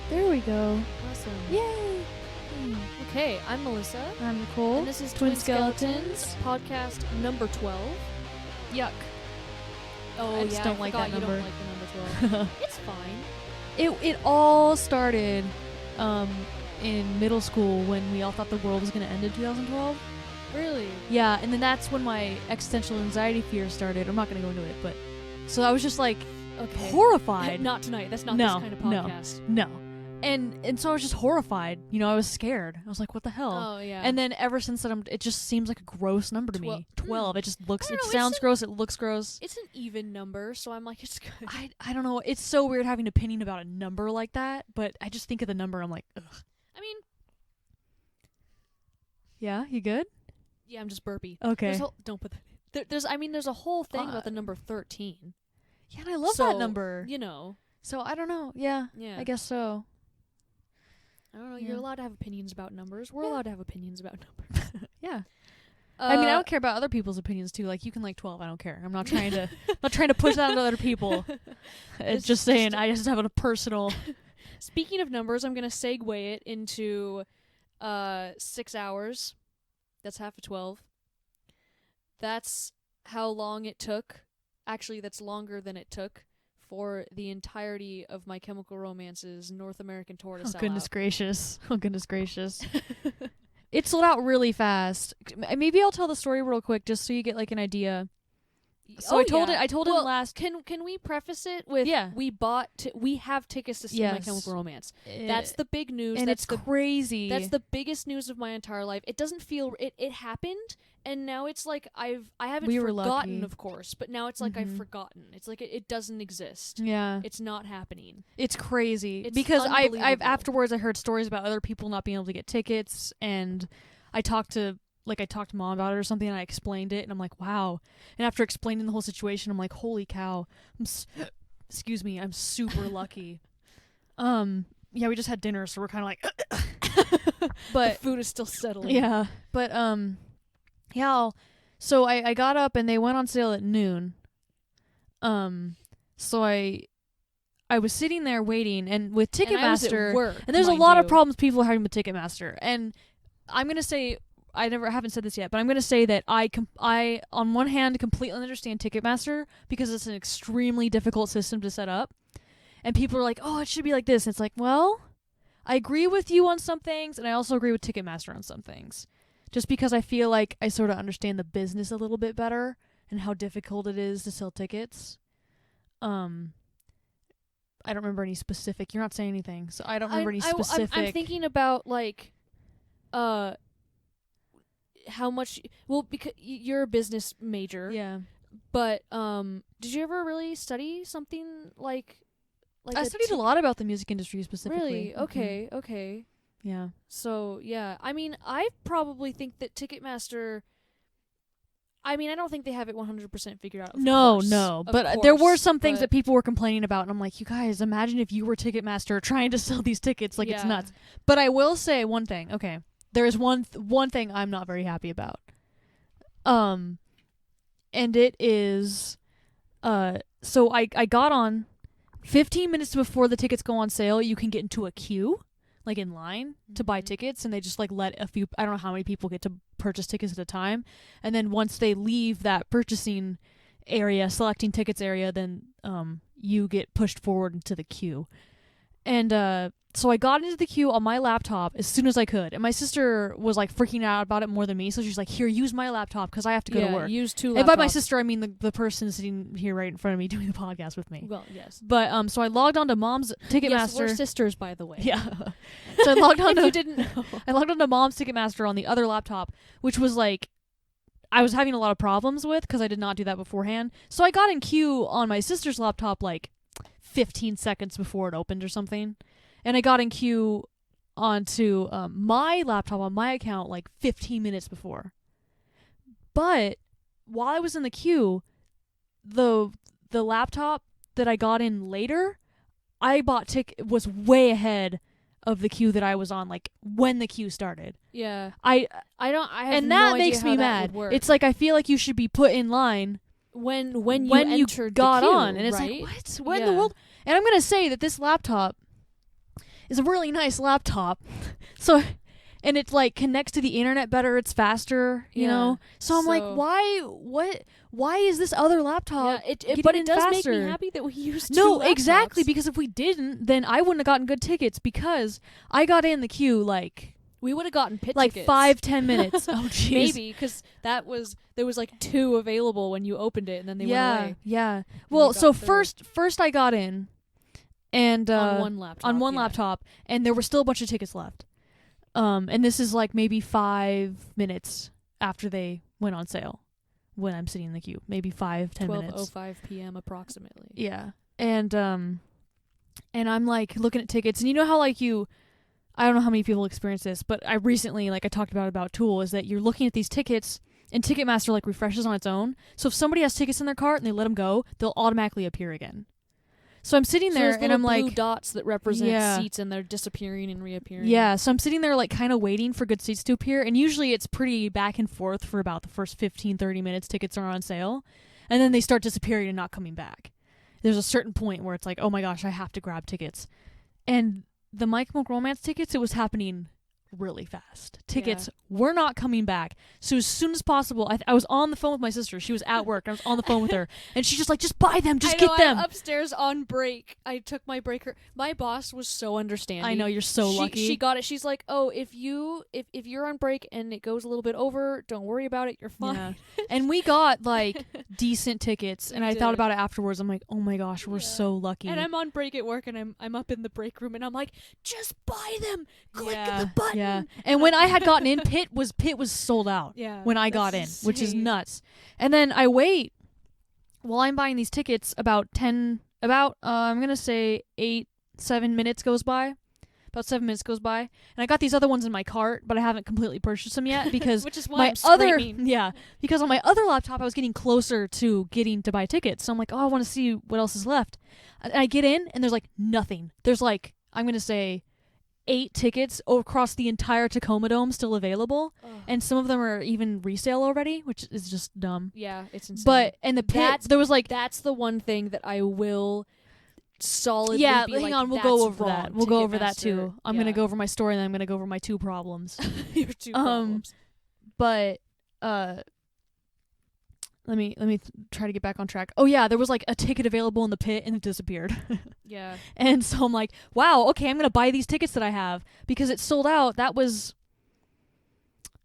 There we go. Awesome. Yay! Okay, I'm Melissa. I'm Nicole. And this is Twin Twin Skeletons, podcast number 12. Yuck. Oh, I just yeah, don't I like forgot that you number. don't like the number 12. It's fine. It all started in middle school when we all thought the world was going to end in 2012. Really? Yeah, and then that's when my existential anxiety fear started. I'm not going to go into it, but so I was just like Okay. horrified. Not tonight. That's not No, this kind of podcast. No. And so I was just horrified. You know, I was scared. I was like, what the hell? Oh, yeah. And then ever since then, it just seems like a gross number to me. 12. It just looks, I it don't know, sounds gross, it looks gross. It's an even number, so I'm like, it's good. I don't know. It's so weird having an opinion about a number like that, but I just think of the number, I'm like, ugh. I mean, Yeah, you good? yeah, I'm just burpy. Okay. Don't put that. There's a whole thing about the Uh, number 13. Yeah, and I love So, that number. You know. So I don't know. Yeah, Yeah. I guess so. I don't know. Yeah. You're allowed to have opinions about numbers. We're Yeah. allowed to have opinions about numbers. Yeah. I mean, I don't care about other people's opinions too. Like, you can like 12. I don't care. I'm not trying to push that on other people. It's just saying I just have a personal. Speaking of numbers, I'm gonna segue it into 6 hours. That's half of 12. That's how long it took. Actually, that's longer than it took for the entirety of My Chemical Romance's North American tour to Oh sell goodness out. gracious! Oh goodness gracious! It sold out really fast. Maybe I'll tell the story real quick, just so you get like an idea. So I told it Well, last. Can we preface it with Yeah. we have tickets to see My Yes. Chemical Romance. That's the big news. and That's it's crazy. That's the biggest news of my entire life. It doesn't feel it happened, and now it's like I haven't We were forgotten, lucky. of course, but now it's like I've Mhm. forgotten. It's like it doesn't exist. Yeah. It's not happening. It's crazy It's because I've unbelievable. afterwards I heard stories about other people not being able to get tickets, and I talked to mom about it or something, and I explained it, and I'm like, wow. And after explaining the whole situation, I'm like, holy cow. Excuse me, I'm super lucky. Yeah, we just had dinner, so we're kind of like but The food is still settling. yeah, but yeah. So I got up and they went on sale at noon. So I was sitting there waiting, and with And I was at Ticketmaster, work, and there's a mind lot of you. problems people are having with Ticketmaster. And I'm gonna say I haven't said this yet, but I'm gonna say that I on one hand completely understand Ticketmaster because it's an extremely difficult system to set up, and people are like, oh, it should be like this. And it's like, well, I agree with you on some things, and I also agree with Ticketmaster on some things. Just because I feel like I sort of understand the business a little bit better and how difficult it is to sell tickets. I don't remember any specific. You're not saying anything, so I don't remember any specific. I'm thinking about like, how much. Well, because you're a business major. Yeah, But did you ever really study something like? I studied a lot about the music industry specifically. Really? Okay. Okay. Yeah. So yeah, I mean, I probably think that Ticketmaster. I mean, I don't think they have it 100% figured out. Of course. No. Of But there were course, some things but- that people were complaining about, and I'm like, you guys, imagine if you were Ticketmaster trying to sell these tickets. Like, it's Yeah. nuts. But I will say one thing. Okay. There is one thing I'm not very happy about. And it is, so I got on 15 minutes before the tickets go on sale. You can get into a queue, like in line, to buy Mhm. tickets, and they just like let a few, I don't know how many people get to purchase tickets at a time. And then once they leave that purchasing area, selecting tickets area, then you get pushed forward into the queue. And so I got into the queue on my laptop as soon as I could. And my sister was like freaking out about it more than me, so she's like, here, use my laptop because I have to go to work. Use 2 laptops. And by my sister, I mean the person sitting here right in front of me doing the podcast with me. Well, yes. But so I logged on to Mom's Ticketmaster. Yes, we're sisters, by the way. Yeah. So I logged on If to you didn't know. I logged on to Mom's Ticketmaster on the other laptop, which was like I was having a lot of problems with because I did not do that beforehand. So I got in queue on my sister's laptop like 15 seconds before it opened or something. And I got in queue onto my laptop on my account like 15 minutes before. But while I was in the queue, the laptop that I got in later, I bought was way ahead of the queue that I was on, like when the queue started. Yeah. I I have and no that idea makes how me that mad. would work. It's like I feel like you should be put in line when you entered got the queue, on, and it's right? like what in the world? And I'm gonna say that this laptop is a really nice laptop, so. And it like connects to the internet better. It's faster, you know. So I'm like, why is this other laptop? But it does faster? make me happy that we used No, two exactly, laptops. because if we didn't, then I wouldn't have gotten good tickets because I got in the queue like we would have gotten pit like tickets. 5-10 minutes. Oh jeez. Maybe because there was like 2 available when you opened it and then they went away. Yeah. Well, so first I got in, and on one laptop. and there were still a bunch of tickets left. And this is like maybe 5 minutes after they went on sale when I'm sitting in the queue. Maybe 5-10 minutes. 12:05 p.m. approximately. Yeah. And I'm like looking at tickets, and you know how like I don't know how many people experience this, but I recently, like I talked about Tool, is that you're looking at these tickets and Ticketmaster like refreshes on its own. So if somebody has tickets in their cart and they let them go, they'll automatically appear again. So I'm sitting there and I'm blue like dots that represent seats, and they're disappearing and reappearing. Yeah, so I'm sitting there like kind of waiting for good seats to appear, and usually it's pretty back and forth for about the first 15-30 minutes tickets are on sale, and then they start disappearing and not coming back. There's a certain point where it's like, oh my gosh, I have to grab tickets. And the My Chemical Romance tickets, it was happening really fast. Tickets were not coming back. So as soon as possible, I was on the phone with my sister. She was at work. I was on the phone with her, and she's just like, just buy them, just get them. I'm upstairs on break. I took my breaker. My boss was so understanding. I know, you're so lucky. She got it. She's like, oh, if you're on break and it goes a little bit over, don't worry about it. You're fine. Yeah. And we got like decent tickets, and I thought about it afterwards. I'm like, oh my gosh, we're so lucky. And I'm on break at work, and I'm up in the break room, and I'm like, just buy them. Click the button. Yeah. And when I had gotten in, Pit was sold out. Yeah. When I got in, insane. which is nuts. And then I wait while I'm buying these tickets. I'm gonna say 7 minutes goes by. About 7 minutes goes by, and I got these other ones in my cart, but I haven't completely purchased them yet because which is why I'm screaming. Because on my other laptop I was getting closer to getting to buy tickets. So I'm like, oh, I want to see what else is left. And I get in, and there's like nothing. There's like, I'm gonna say 8 tickets across the entire Tacoma Dome still available, and some of them are even resale already, which is just dumb. Yeah, it's insane. But and the Pit, there was like, that's the one thing that I will solidly be hang like, on, we'll go over wrong, that. We'll go over that too. Ticketmaster. I'm gonna go over my story, and then I'm gonna go over my 2 problems. Your 2 problems. But let me try to get back on track. Oh yeah, there was like a ticket available in the Pit, and it disappeared. Yeah. And so I'm like, wow, okay, I'm gonna buy these tickets that I have because it's sold out. That was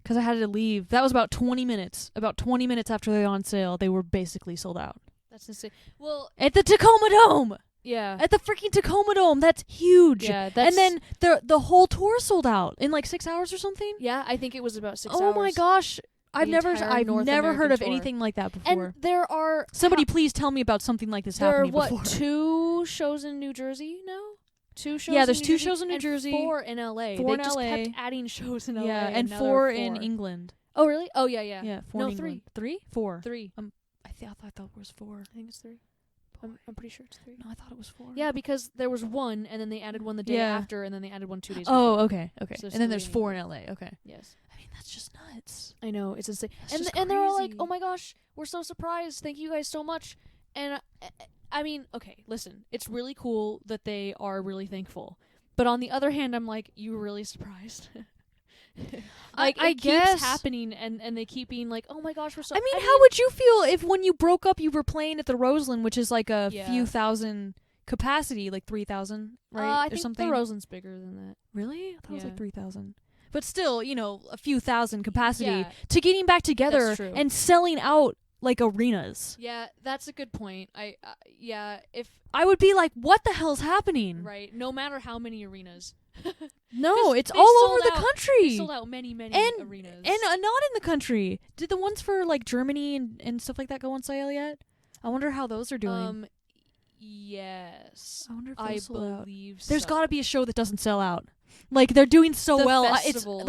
because I had to leave. That was about 20 minutes. About 20 minutes after they were on sale, they were basically sold out. That's insane. Well, at the Tacoma Dome. Yeah. At the freaking Tacoma Dome. That's huge. Yeah, and then the whole tour sold out in like 6 hours or something. Yeah, I think it was about 6 hours. Oh my gosh. I've never North heard American of tour. anything like that before. And there are somebody please tell me about something like this happening before. There are 2 shows in New Jersey now? 2 shows. Yeah, there's in 2 New shows in New and Jersay. 4 in LA. 4 they in just LA. kept adding shows in LA. Yeah, and now 4 there are in England. Oh really? Oh yeah. Yeah, 4 no, in England. 3? 4. 3. I thought it was 4. I think it's 3. I'm pretty sure it's 3. No, I thought it was 4. Yeah, because there was 1, and then they added 1 the day after, and then they added 1 2 days Oh, before. okay. So and then there's 4 in LA. Okay. Yes. I mean, that's just nuts. I know, it's insane. That's And they're all like, crazy. "Oh my gosh, we're so surprised. Thank you guys so much." And I mean, okay, listen. It's really cool that they are really thankful. But on the other hand, I'm like, "You were really surprised?" Like, I it guess keeps happening, and they keep being like, "Oh my gosh, we're so." I mean, how would you feel if when you broke up you were playing at the Roseland, which is like a few thousand capacity, like 3,000, right? I think something. the Roseland's bigger than that. Really? I thought it was Yeah. like 3,000. But still, a few thousand capacity Yeah. to getting back together That's true. and selling out like arenas. Yeah, that's a good point. If I would be like, what the hell's happening? right, no matter how many arenas. No, 'Cause it's they all sold over the out- country. They sold out many And- arenas. And not in the country. Did the ones for like Germany and stuff like that go on sale yet? I wonder how those are doing. Yes. I wonder if I those sold out. believe There's so. got to be a show that doesn't sell out. Like they're doing so The well. festivals.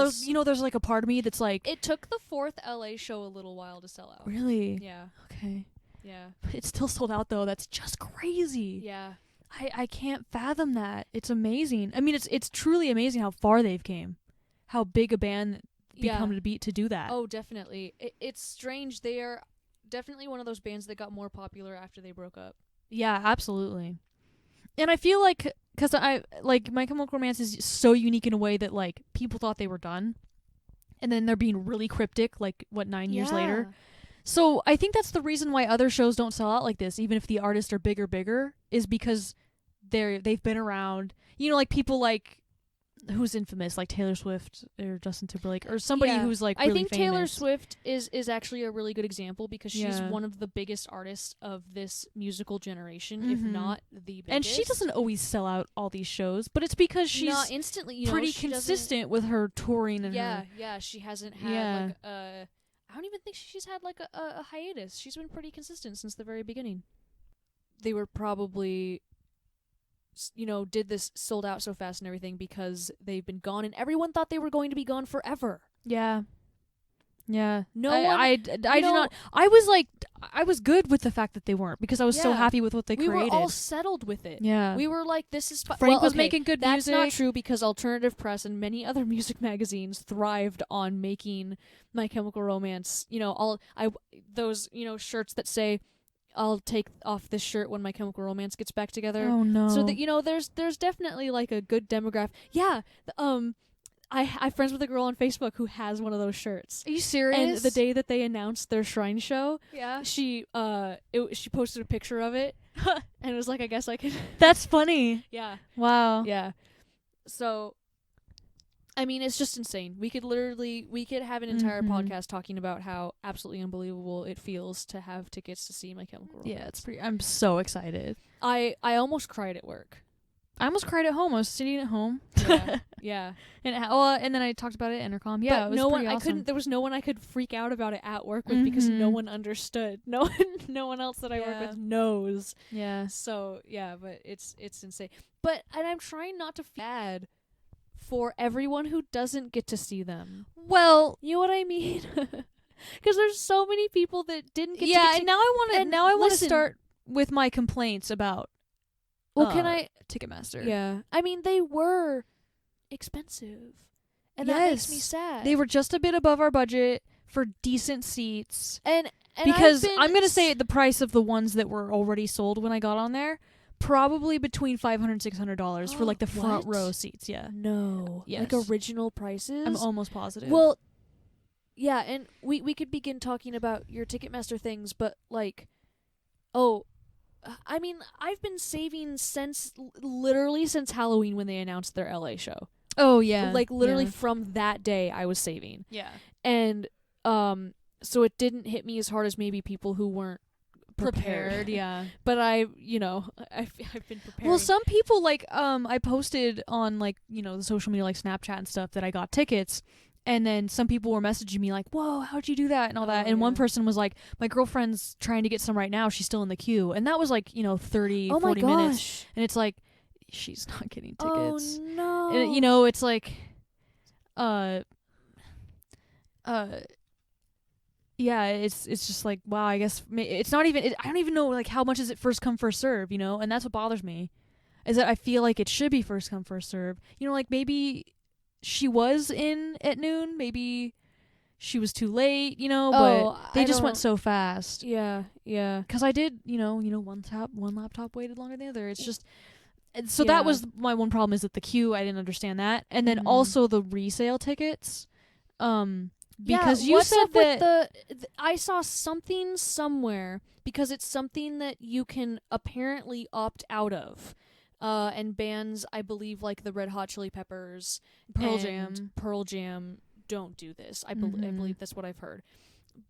There's like a part of me that's like, It took the 4th LA show a little while to sell out. really? Yeah. Okay. Yeah. But it's still sold out though. That's just crazy. Yeah. I can't fathom that. It's amazing. I mean, it's truly amazing how far they've came, how big a band become to be to do that. Oh, definitely. It's strange. They are definitely one of those bands that got more popular after they broke up. Yeah, absolutely. And I feel like, because I like My Chemical Romance is so unique in a way that like people thought they were done, and then they're being really cryptic. Like 9 years later. So I think that's the reason why other shows don't sell out like this, even if the artists are bigger, is because they've been around. You know, like people like who's infamous, like Taylor Swift or Justin Timberlake or somebody who's like really I think famous. Taylor Swift is actually a really good example because she's Yeah. one of the biggest artists of this musical generation, if Mhm. not the biggest. And she doesn't always sell out all these shows, but it's because she's not instantly. You know, pretty she doesn't- consistent with her touring and Yeah, her. yeah. She hasn't had Yeah. like I don't even think she's had like a hiatus. She's been pretty consistent since the very beginning. They were probably, did this sold out so fast and everything because they've been gone and everyone thought they were going to be gone forever. Yeah. Yeah. No I one. I did not. I was good with the fact that they weren't because I was so Yeah. happy with what they We created. were all settled with it. Yeah. We were like, this is Frank was making good That's music. not true because alternative press and many other music magazines thrived on making My Chemical Romance. Those shirts that say, "I'll take off this shirt when My Chemical Romance gets back together." Oh no. So that there's definitely like a good demographic. Yeah. I'm friends with a girl on Facebook who has one of those shirts. Are you serious? And the day that they announced their Shrine show, Yeah. she posted a picture of it and it was like, I guess I could. That's funny. Yeah. Wow. Yeah. So, I mean, it's just insane. We could have an entire Mhm. podcast talking about how absolutely unbelievable it feels to have tickets to see My Chemical Romance. Yeah, it's pretty. I'm so excited. I almost cried at work. I almost cried at home. I was sitting at home. Yeah. Yeah. And then I talked about it at Intercom. Yeah, But it was no one. pretty I awesome. couldn't. There was no one I could freak out about it at work with because no Mhm. one understood. No one else that I work Yeah. with knows. Yeah. So yeah, but it's insane. And I'm trying not to feel bad for everyone who doesn't get to see them. Well, You know what I mean? Because there's so many people that didn't get to yeah, get and now I want to. and Now I want to listen- start with my complaints about. Well, can I? Ticketmaster? Yeah. I mean, they were expensive, and that makes me Yes. sad. They were just a bit above our budget for decent seats. and Because I've been I'm gonna say the price of the ones that were already sold when I got on there, probably between $500 and $600 for like the front What? row seats. Yeah, no, Yes. like original prices. I'm almost positive. Well, yeah, and we could begin talking about your Ticketmaster things, but like, I mean, I've been saving literally since Halloween when they announced their LA show. oh yeah, Like literally yeah. from that day, I was saving, yeah. and so it didn't hit me as hard as maybe people who weren't prepared. Yeah. But I've been prepared. Well, some people like I posted on like the social media like Snapchat and stuff that I got tickets, and then some people were messaging me like, "Whoa, how'd you do that?" and all that. Oh, And one yeah. person was like, "My girlfriend's trying to get some right now. She's still in the queue." And that was like 30, oh 40 my minutes, gosh. and it's like she's not getting tickets. Oh no. And it's like, yeah, it's just like, wow. I guess it's not even. I don't even know like how much is it first come first serve, and that's what bothers me, is that I feel like it should be first come first serve. Like maybe she was in at noon, maybe she was too late, but they just went so fast. Yeah, yeah. Because I did, one laptop waited longer than the other. It's just. And so Yeah. that was my one problem, is that the queue, I didn't understand that. And then Mhm. also the resale tickets. Because Yeah, you what's said up that. with I saw something somewhere because it's something that you can apparently opt out of. And bands, I believe, like the Red Hot Chili Peppers, Pearl and Jam. Pearl Jam don't do this. I Mhm. believe that's what I've heard.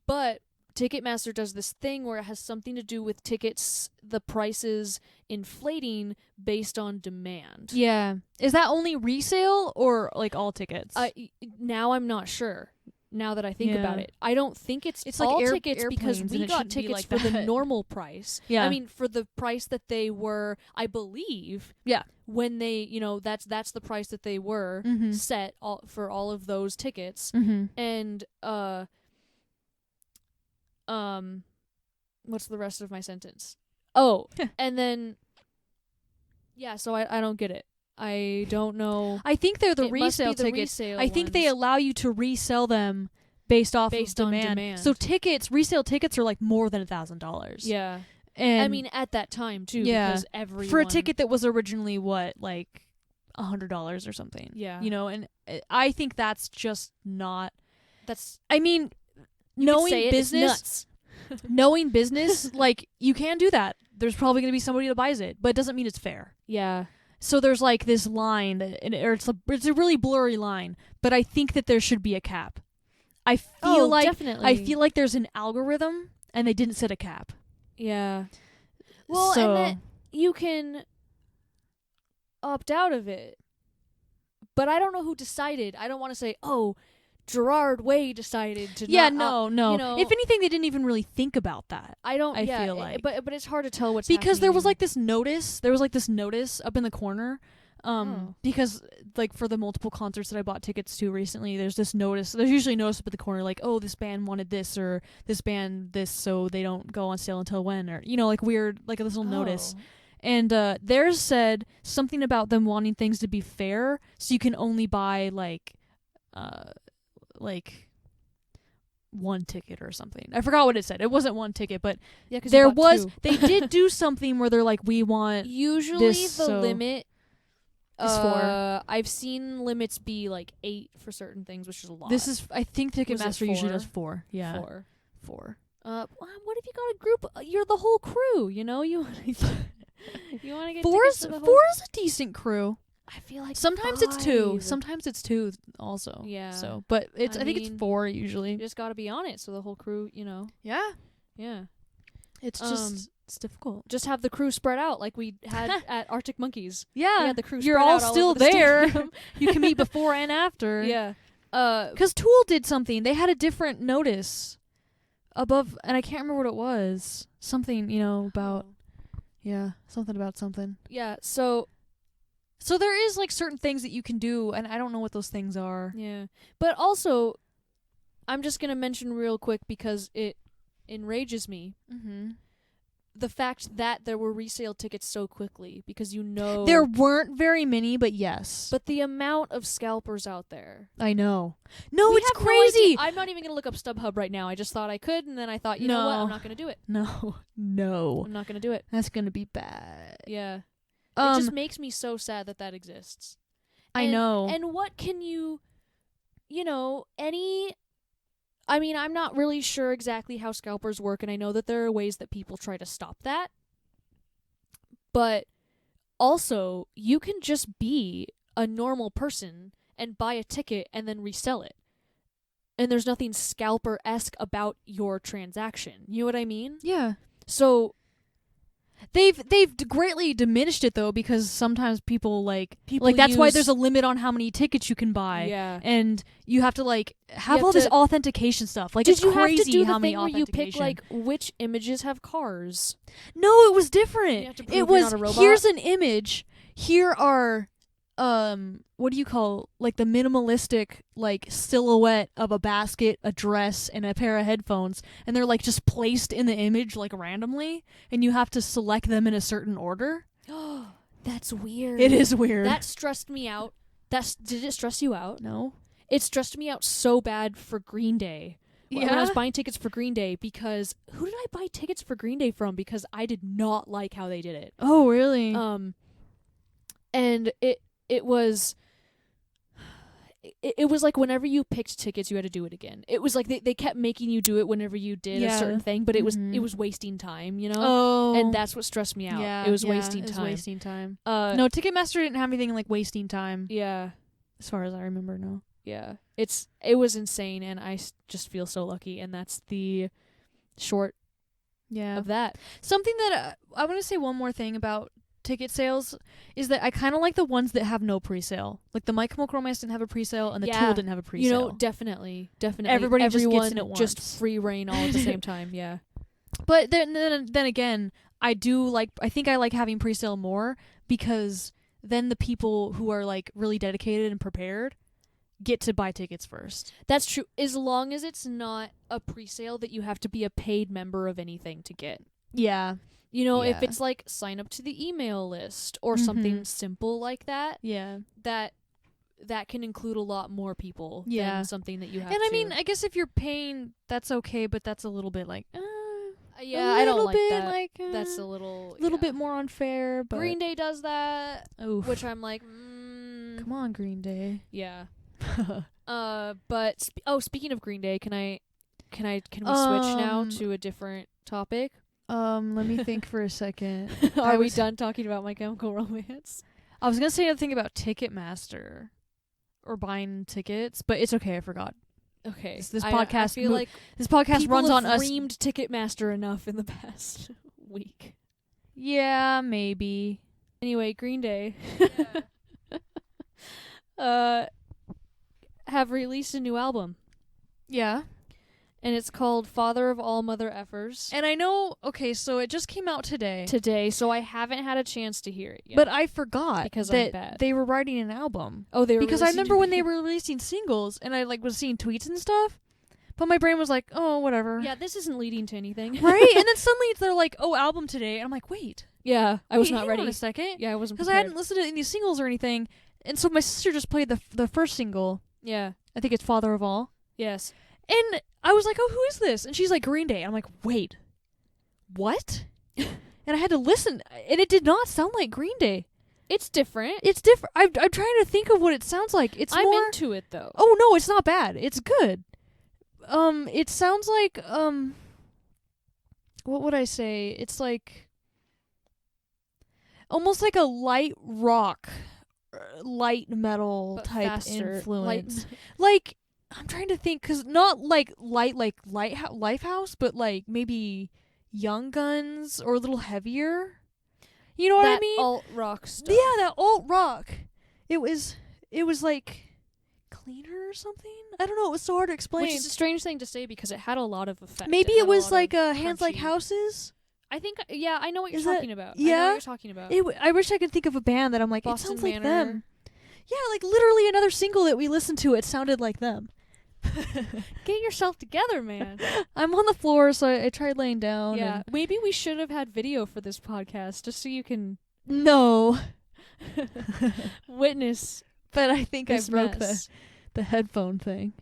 But Ticketmaster does this thing where it has something to do with tickets, the prices inflating based on demand. Yeah. Is that only resale or like all tickets? Now I'm not sure. Now that I think about Yeah. it, I don't think it's It's like all tickets because airplanes, and we it got shouldn't be tickets like for the that. normal price. Yeah. I mean, for the price that they were, I believe. Yeah. When they, that's the price that they were Mhm. set for all of those tickets, Mhm. and what's the rest of my sentence? Oh, and then Yeah, so I don't get it. I don't know. I think they're the It must be resale the tickets. resale I think they ones. allow you to resell them based off Based of on demand. demand. So resale tickets are like more than $1,000. Yeah. And I mean, at that time, too, yeah, because everyone... for a ticket that was originally, like $100 or something. Yeah. You know, and I think that's just not... That's... I mean, You knowing could say it, business... it's nuts. knowing business, like, you can do that. There's probably going to be somebody that buys it, but it doesn't mean it's fair. Yeah. So there's like this line, or it's a really blurry line, but I think that there should be a cap. I feel like there's an algorithm, and they didn't set a cap. Yeah. Well, so, and that you can opt out of it. But I don't know who decided. I don't want to say, oh, Gerard Way decided to no. You know, If anything, they didn't even really think about that. I feel like. But it's hard to tell what's because there was happening. like this notice. There was like this notice up in the corner. Because like for the multiple concerts that I bought tickets to recently, there's this notice. There's usually a notice up at the corner like, oh, this band wanted this or this band this, so they don't go on sale until when, or like weird, like a little notice. And theirs said something about them wanting things to be fair, so you can only buy like one ticket or something. I forgot what it said. It wasn't one ticket, but Yeah, 'cause there you bought was. two. They did do something where they're like, we want Usually this, the so limit is 4. I've seen limits be like 8 for certain things, which is a lot. This is, I think Ticketmaster usually 4? does 4. Yeah, 4. 4. What if you got a group? You're the whole crew. You know, you want to get Four's tickets to the whole... 4 is a decent crew. I feel like Sometimes 5. it's 2. Sometimes it's 2 also. Yeah. So, but I think it's mean, 4 usually. You just got to be on it, so the whole crew, Yeah. Yeah. It's just it's difficult. Just have the crew spread out like we had at Arctic Monkeys. Yeah. We had the crew You're spread all out all still over the there. stadium. You can meet before and after. Yeah. Because Tool did something. They had a different notice above, and I can't remember what it was. Something, about, something about something. Yeah, so there is, like, certain things that you can do, and I don't know what those things are. yeah. But also, I'm just going to mention real quick because it enrages me. Mm-hmm. The fact that there were resale tickets so quickly because There weren't very many, but yes. But the amount of scalpers out there. I know. No, We it's have no crazy. idea. I'm not even going to look up StubHub right now. I just thought I could, and then I thought, you know what? I'm not going to do it. No. I'm not going to do it. That's going to be bad. Yeah. It just makes me so sad that exists. I know. And what can I mean, I'm not really sure exactly how scalpers work, and I know that there are ways that people try to stop that. But also, you can just be a normal person and buy a ticket and then resell it. And there's nothing scalper-esque about your transaction. You know what I mean? Yeah. So They've greatly diminished it though, because sometimes people People that's why use- there's a limit on how many tickets you can buy. Yeah. And you have to have have all this to- authentication stuff. Like, Did it's you crazy have to do how the many thing where you pick authentication. which images have cars? No, it was different. You have to prove It you're was not a robot? here's an image. Here are what do you call the minimalistic silhouette of a basket, a dress, and a pair of headphones, and they're just placed in the image randomly, and you have to select them in a certain order. That's weird. It is weird. That stressed me out. Did it stress you out? No. It stressed me out so bad for Green Day. When I was buying tickets for Green Day, because who did I buy tickets for Green Day from? Because I did not like how they did it. Oh, really? And it was like whenever you picked tickets, you had to do it again. It was like they kept making you do it whenever you did a certain thing, but it was wasting time, Oh. And that's what stressed me out. Yeah, it was wasting It time. was wasting time. No, Ticketmaster didn't have anything wasting time. Yeah. As far as I remember, no. Yeah. It was insane, and I just feel so lucky, and that's the short of that. Something that I want to say one more thing about ticket sales is that I kind of like the ones that have no pre-sale. Like the My Chemical Romance didn't have a pre-sale, and the Tool didn't have a pre-sale. Definitely. Everyone just gets in at once. Just free reign all at the same time. Yeah. But then again, I think I like having pre-sale more, because then the people who are really dedicated and prepared get to buy tickets first. That's true. As long as it's not a pre-sale that you have to be a paid member of anything to get. Yeah. You know, if Yeah. it's like sign up to the email list or Mhm. something simple like that, Yeah. that can include a lot more people Yeah. than something that you have And to. I mean, I guess if you're paying, that's okay, but that's a little bit like, yeah, I don't like bit that. like, That's a little bit more unfair. But Green Day does that, oof. which I'm like, Come on, Green Day. yeah. But speaking of Green Day, can we switch now to a different topic? Let me think for a second. Are we done talking about My Chemical Romance? I was gonna say another thing about Ticketmaster or buying tickets, but it's okay. I forgot. Okay. This I podcast feel like this podcast people runs have on us. reamed Ticketmaster enough in the past week. Yeah, maybe. Anyway, Green Day have released a new album, Yeah. and it's called Father of All Mother Effers. And I know. Okay, so it just came out today. So I haven't had a chance to hear it yet. But I forgot Because I'm that bad. they were writing an album. Oh, they were Because I releasing remember when they were releasing singles, and I was seeing tweets and stuff. But my brain was like, oh, whatever. Yeah, this isn't leading to anything. Right? And then suddenly they're like, oh, album today. And I'm like, wait. Yeah, I was not hang ready. on a second. Yeah, I wasn't Because I prepared. hadn't listened to any singles or anything. And so my sister just played the first single. Yeah. I think it's Father of All. Yes. And I was like, oh, who is this? And she's like, Green Day. I'm like, wait. What? And I had to listen. And it did not sound like Green Day. It's different. It's different. I'm trying to think of what it sounds like. It's I'm more... into it though. Oh, no, it's not bad. It's good. It sounds like, what would I say? It's like, almost like a light rock, light metal But type faster. influence. Like, I'm trying to think, because not like Lifehouse, but like maybe Young Guns or a little heavier. You know what I mean? alt rock stuff. Yeah, that alt rock. It was like cleaner or something. I don't know. It was so hard to explain. Which is a strange thing to say because it had a lot of effect. Maybe had it was lot like of Hands Like crunchy- Houses. I think. Yeah, I know what you're Is that- talking about. I know yeah? what you're talking about. I wish I could think of a band that I'm like, Boston it sounds like Manor. them. Yeah, like literally another single that we listened to, it sounded like them. Get yourself together, man. I'm on the floor, so I tried laying down. Yeah, and- maybe we should have had video for this podcast just so you can No. witness But I think I this broke mess. the headphone thing.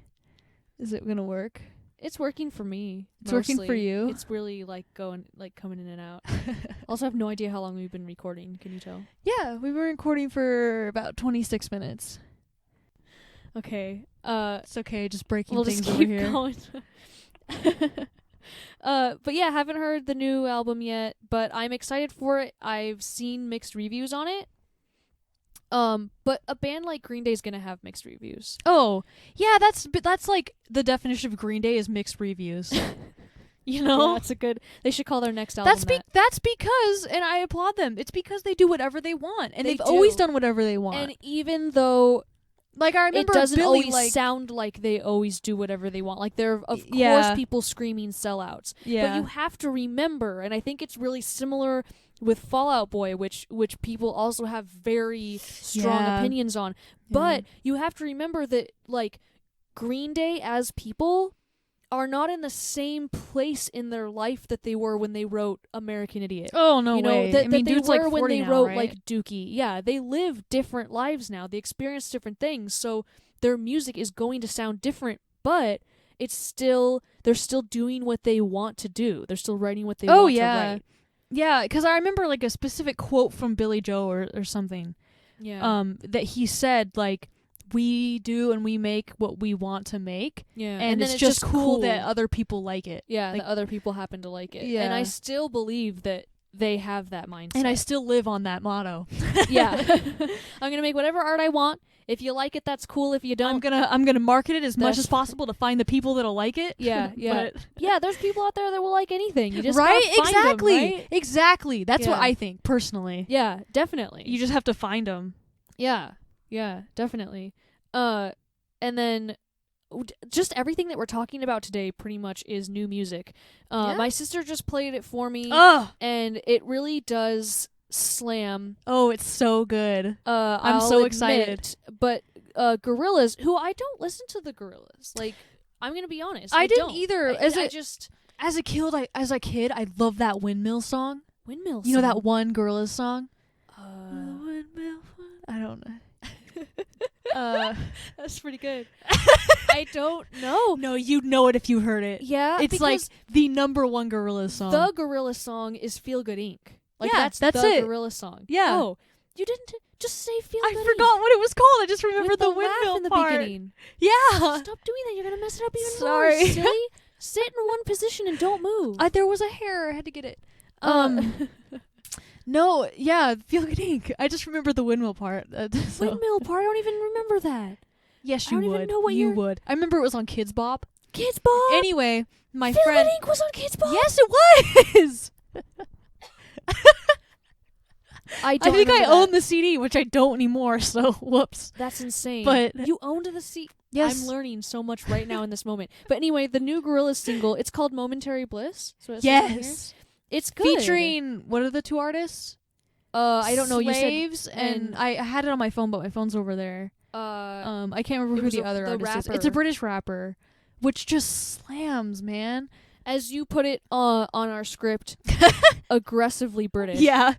Is it going to work? It's working for me. It's working for mostly. you? It's really coming in and out. Also, have no idea how long we've been recording. Can you tell? Yeah, we were recording for about 26 minutes. Okay. It's okay, just breaking We'll things just over keep here. going. But yeah, haven't heard the new album yet, but I'm excited for it. I've seen mixed reviews on it. But a band like Green Day is gonna have mixed reviews. Oh, yeah, that's like the definition of Green Day is mixed reviews. You know? Yeah, that's a good. They should call their next album That's because, and I applaud them. It's because they do whatever they want, and They they've always do. done whatever they want. And even though like I it remember doesn't Billy, always like, sound like they always do whatever they want, like there are of Yeah. course people screaming sellouts. yeah, But you have to remember, and I think it's really similar with Fall Out Boy, which people also have very strong Yeah. opinions on. But you have to remember that like Green Day as people are not in the same place in their life that they were when they wrote American Idiot. oh no you know, way. that I mean, they dude's were like when 40 they now, wrote right? like Dookie. Yeah, they live different lives now. They experience different things. So their music is going to sound different, but they're still doing what they want to do. They're still writing what they want to write. Yeah, because I remember like a specific quote from Billy Joe or something. Yeah. That he said like, we do and we make what we want to make, Yeah. and then it's just cool that other people like it. yeah, like- that other people happen to like it. Yeah. And I still believe that they have that mindset. And I still live on that motto. yeah. I'm going to make whatever art I want. If you like it, that's cool. If you don't, I'm gonna market it as much That's- as possible to find the people that'll like it. yeah, yeah. But- Yeah, there's people out there that will like anything. You just right? gotta find 'em, Exactly. right? Exactly. That's what Yeah. I think personally. Yeah, definitely. You just have to find them. Yeah, yeah, definitely. And then just everything that we're talking about today pretty much is new music. Yeah. My sister just played it for me, Oh, and it really does slam. it's so good. I'm I'll so admit, excited. But Gorillaz, who I don't listen to the Gorillaz. Like, I'm gonna be honest, I didn't don't. either. I As just a kid, I love that Windmill song. Windmill You know song? that one Gorillaz song? Windmill. I don't know. That's pretty good. I don't know. No, you'd know it if you heard it. Yeah, It's like the number one Gorillaz song. the Gorillaz song is "Feel Good Inc." Like Yeah, that's that's the it. Gorillaz song. Yeah. Oh, you didn't just say "Feel I Good forgot what it was called. I just Inc." remember With the laugh windmill in the part. beginning. Yeah. Stop doing that. You're gonna mess it up even Sorry. more. Silly. Sit in one position and don't move. There was a hair. I had to get it. No, yeah, Feel Good Inc. I just remember the windmill part. So. Windmill part. I don't even remember that. Yes, I you don't would. even know what you you're- would. I remember it was on Kids Bop. Kids Bop. Anyway, my Feel friend. Good Inc. was on Kids Bop. Yes, it was. I I think I remember own that. the CD, which I don't anymore. So whoops. That's insane. But- you owned the seat. Yes. I'm learning so much right now in this moment. But anyway, the new Gorillaz single, it's called Momentary Bliss. So it says on here. Yes. It's good. Featuring what are the two artists? I don't know. Slaves, You and I had it on my phone, but my phone's over there. said I can't remember it who was the a- other the artist is. rapper. It's a British rapper, which just slams, man. as you put it on our script, aggressively British. Yeah.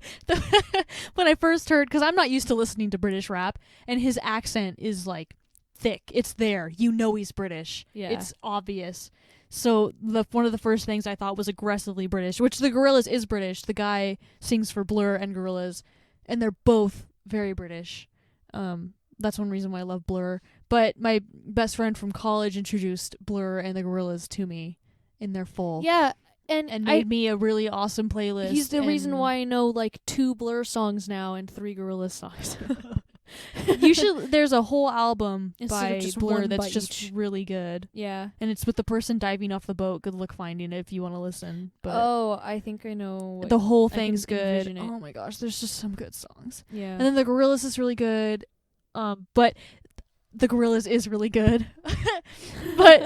When I first heard, because I'm not used to listening to British rap, and his accent is like thick. It's there. You know he's British. Yeah. It's obvious. So one of the first things I thought was aggressively British, which the Gorillaz is British. The guy sings for Blur and Gorillaz, and they're both very British. That's one reason why I love Blur. But my best friend from college introduced Blur and the Gorillaz to me in their full. Yeah, and Made me a really awesome playlist. he's the reason and why I know like 2 Blur songs now and 3 Gorillaz songs. you should. There's a whole album Instead of by just Blur one that's by just each. really good, Yeah. and it's with the person diving off the boat. Good luck finding it if you want to listen. But Oh, I think I know. the whole I can thing's good. envision it. Oh my gosh, there's just some good songs. Yeah. And then the Gorillaz is really good. But the Gorillaz is really good. But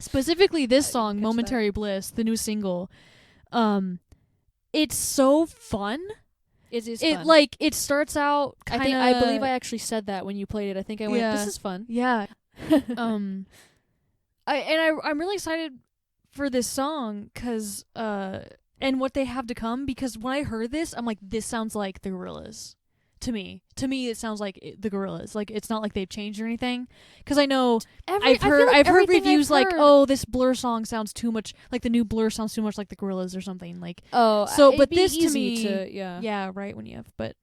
specifically this I didn't song, catch Momentary Bliss, the new single, it's so fun. it is It fun. like it starts out I kind of believe I actually said that when you played it. I think I went, Yeah. "This is fun." Yeah. I'm really excited for this song cuz and what they have to come, because when I heard this, I'm like, this sounds like the Gorillaz. To me, it sounds like the Gorillaz. Like it's not like they've changed or anything. Because I know I've heard reviews like, oh, this Blur song sounds too much like the new Blur sounds too much like the Gorillaz or something. Like, oh, so, it'd but be this to easy me, to, yeah. yeah, right when you have, but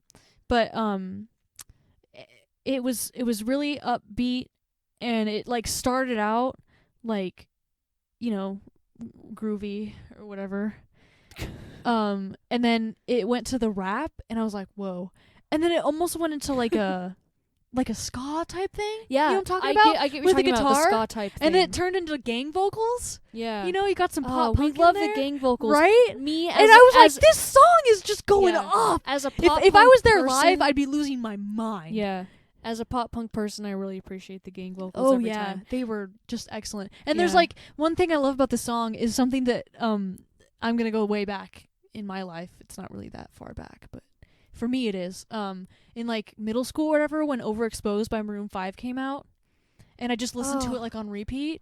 it was really upbeat, and it like started out like, you know, groovy or whatever. And then it went to the rap, and I was like, whoa. And then it almost went into like a ska type thing. Yeah, You know what I'm talking I about? Get what you're With the talking about, the guitar, ska type thing. And then it turned into gang vocals. yeah. You know, you got some Oh, pop we punk love in the there, gang vocals. right? Me as And I was as, like, this song is just going yeah, off. as a pop If I punk was there person, live, I'd be losing my mind. yeah. As a pop punk person, I really appreciate the gang vocals Oh every yeah, time. they were just excellent. And there's Yeah. like one thing I love about the song is something that I'm gonna go way back in my life. It's not really that far back, but for me it is. In like middle school or whatever, when Overexposed by Maroon 5 came out, and I just listened to Oh. it like on repeat.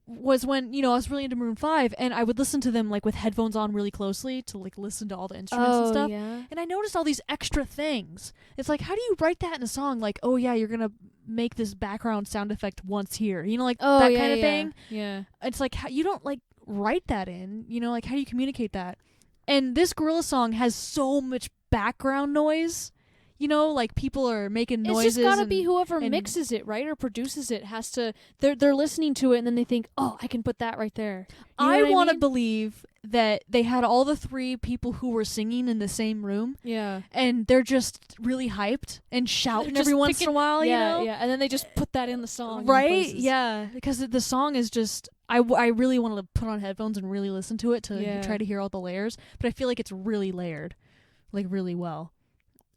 Was when, you know, I was really into Maroon 5, and I would listen to them like with headphones on really closely to like listen to all the instruments and stuff. Yeah. And I noticed all these extra things. It's like, how do you write that in a song? Like, oh yeah, you're gonna make this background sound effect once here. You know, like Oh, that yeah, kind of yeah. thing. Yeah. It's like, you don't like write that in. You know, like how do you communicate that? And this Gorillaz song has so much background noise. You know, like people are making noises. It's just gotta be and- whoever and- mixes it, right, or produces it has to. They're listening to it and then they think, oh, I can put that right there. You know I what want to mean? believe that they had all the 3 people who were singing in the same room, Yeah. and they're just really hyped and shouting just every once in a while. yeah, you know, yeah, and then they just put that in the song, in right? places. Yeah, because the song is just. I really wanted to put on headphones and really listen to it to Yeah. try to hear all the layers, but I feel like it's really layered, like really well,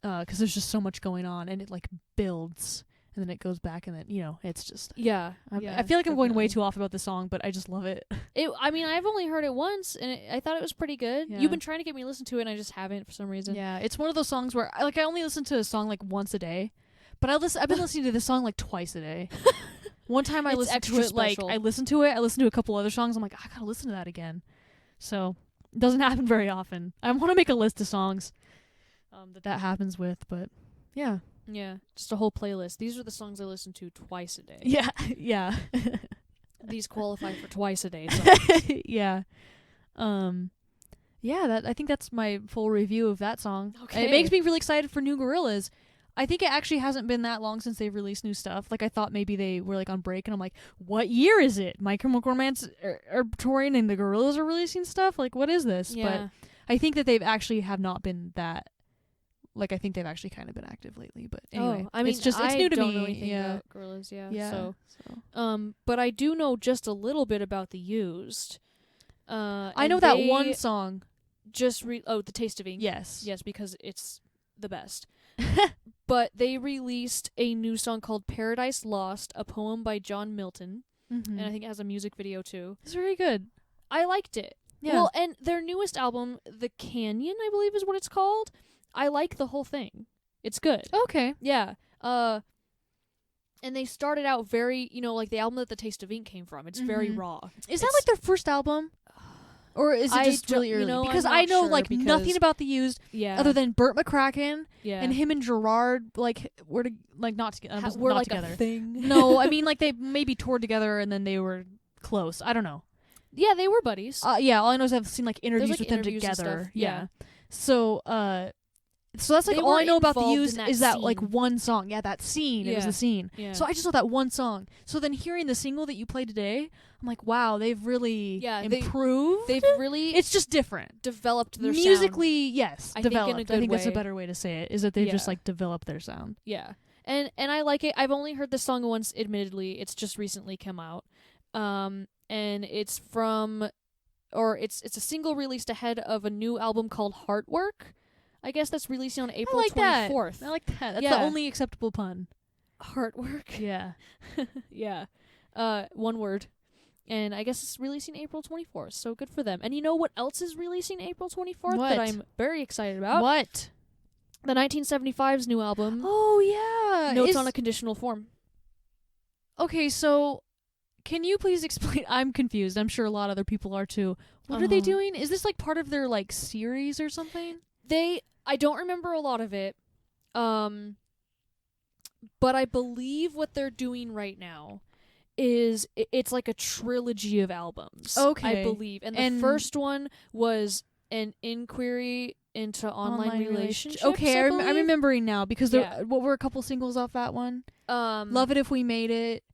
because there's just so much going on, and it like builds, and then it goes back, and then, you know, it's just. Yeah, I feel like I'm going way definitely. too off about the song, but I just love it. I mean, I've only heard it once, and I thought it was pretty good. Yeah. You've been trying to get me to listen to it, and I just haven't for some reason. Yeah, it's one of those songs where I only listen to a song like once a day, but I've been listening to this song like twice a day. One time I It's listened to extra it, like special. I listened to it. I listened to a couple other songs. I'm like, I gotta listen to that again. So It doesn't happen very often. I want to make a list of songs that happens with, but yeah. Yeah, just a whole playlist. These are the songs I listen to twice a day. Yeah, yeah. These qualify for twice a day songs. Yeah. Yeah, I think that's my full review of that song. Okay. It makes me really excited for new Gorillaz. I think it actually hasn't been that long since they've released new stuff. Like, I thought maybe they were, like, on break, and I'm like, what year is it? My Chemical Romance are touring and the Gorillaz are releasing stuff? Like, what is this? Yeah. But I think that they've actually have not been that... Like, I think they've actually kind of been active lately. But anyway, I mean, it's I new to don't me. know anything Yeah. about Gorillaz, yeah. Yeah. So, but I do know just a little bit about the Used. I know that one song. The Taste of Ink. Yes. Yes, because it's the best. But they released a new song called Paradise Lost, a poem by John Milton, Mm-hmm. and I think it has a music video too. It's very good. I liked it. Yeah. Well, and their newest album, The Canyon, I believe is what it's called. I like the whole thing. It's good. Okay. Yeah. And they started out very, like the album that The Taste of Ink came from. It's very Mhm. raw. Is that like their first album? Or is it I just don't- really early? I'm Because not I know sure like because- nothing about the Used Yeah. other than Burt McCracken yeah. and him and Gerard were not together. We're not like together. a thing. No, I mean like they maybe toured together and then they were close. I don't know. Yeah, they were buddies. Yeah, all I know is I've seen like interviews like, with them interviews and together. stuff. Yeah. So so that's like They all were I know about the involved in Used that is that like scene. one song. Yeah, that scene. It was Yeah. the scene. Yeah. So I just know that one song. So then hearing the single that you played today, I'm like, wow, they've really improved. They've really It's just different. developed their sound. Musically, yes, I think in a developed. good I think that's a way. better way to say it. Is that they've just Yeah. like developed their sound. Yeah. And I like it. I've only heard this song once, admittedly. It's just recently come out. And it's it's a single released ahead of a new album called Heartwork. I guess that's releasing on April I like 24th. that. I like that. That's Yeah. the only acceptable pun. Heartwork. Yeah. Yeah. One word. And I guess it's releasing April 24th, so good for them. And you know what else is releasing April 24th What? that I'm very excited about? What? The 1975's new album, Oh yeah. Notes on a Conditional Form. Okay, so can you please explain? I'm confused. I'm sure a lot of other people are too. What are they doing? Is this like part of their like series or something? I don't remember a lot of it. But I believe what they're doing right now is it's like a trilogy of albums. Okay. I believe. And the And- first one was an inquiry into online relationships. Okay, I'm believe. remembering now because Yeah. what were a couple singles off that one? Love It If We Made It,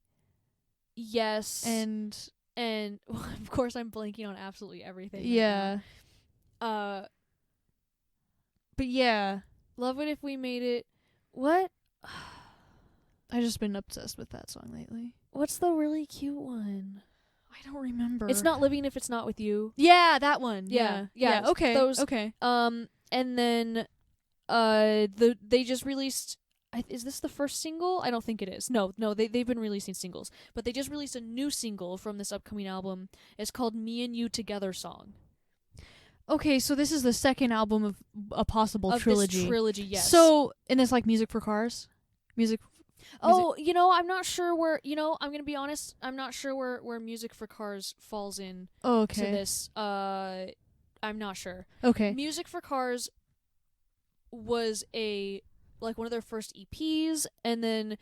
Yes. and of course I'm blanking on absolutely everything. right yeah. now. But yeah, Love It If We Made It. What? I've just been obsessed with that song lately. What's the really cute one? I don't remember. It's Not Living If It's Not With You. Yeah, that one. Yeah, Yeah. yeah, Okay. those- Okay. And then they just released is this the first single? I don't think it is. No, they've been releasing singles. But they just released a new single from this upcoming album. It's called Me and You Together Song. Okay, so this is the second album of a possible Of trilogy. this trilogy, yes. So, and it's like music for cars? Music. Oh, I'm not sure where, I'm going to be honest, I'm not sure where Music for Cars falls in Oh, to okay. this. I'm not sure. Okay. Music for Cars was one of their first EPs, and then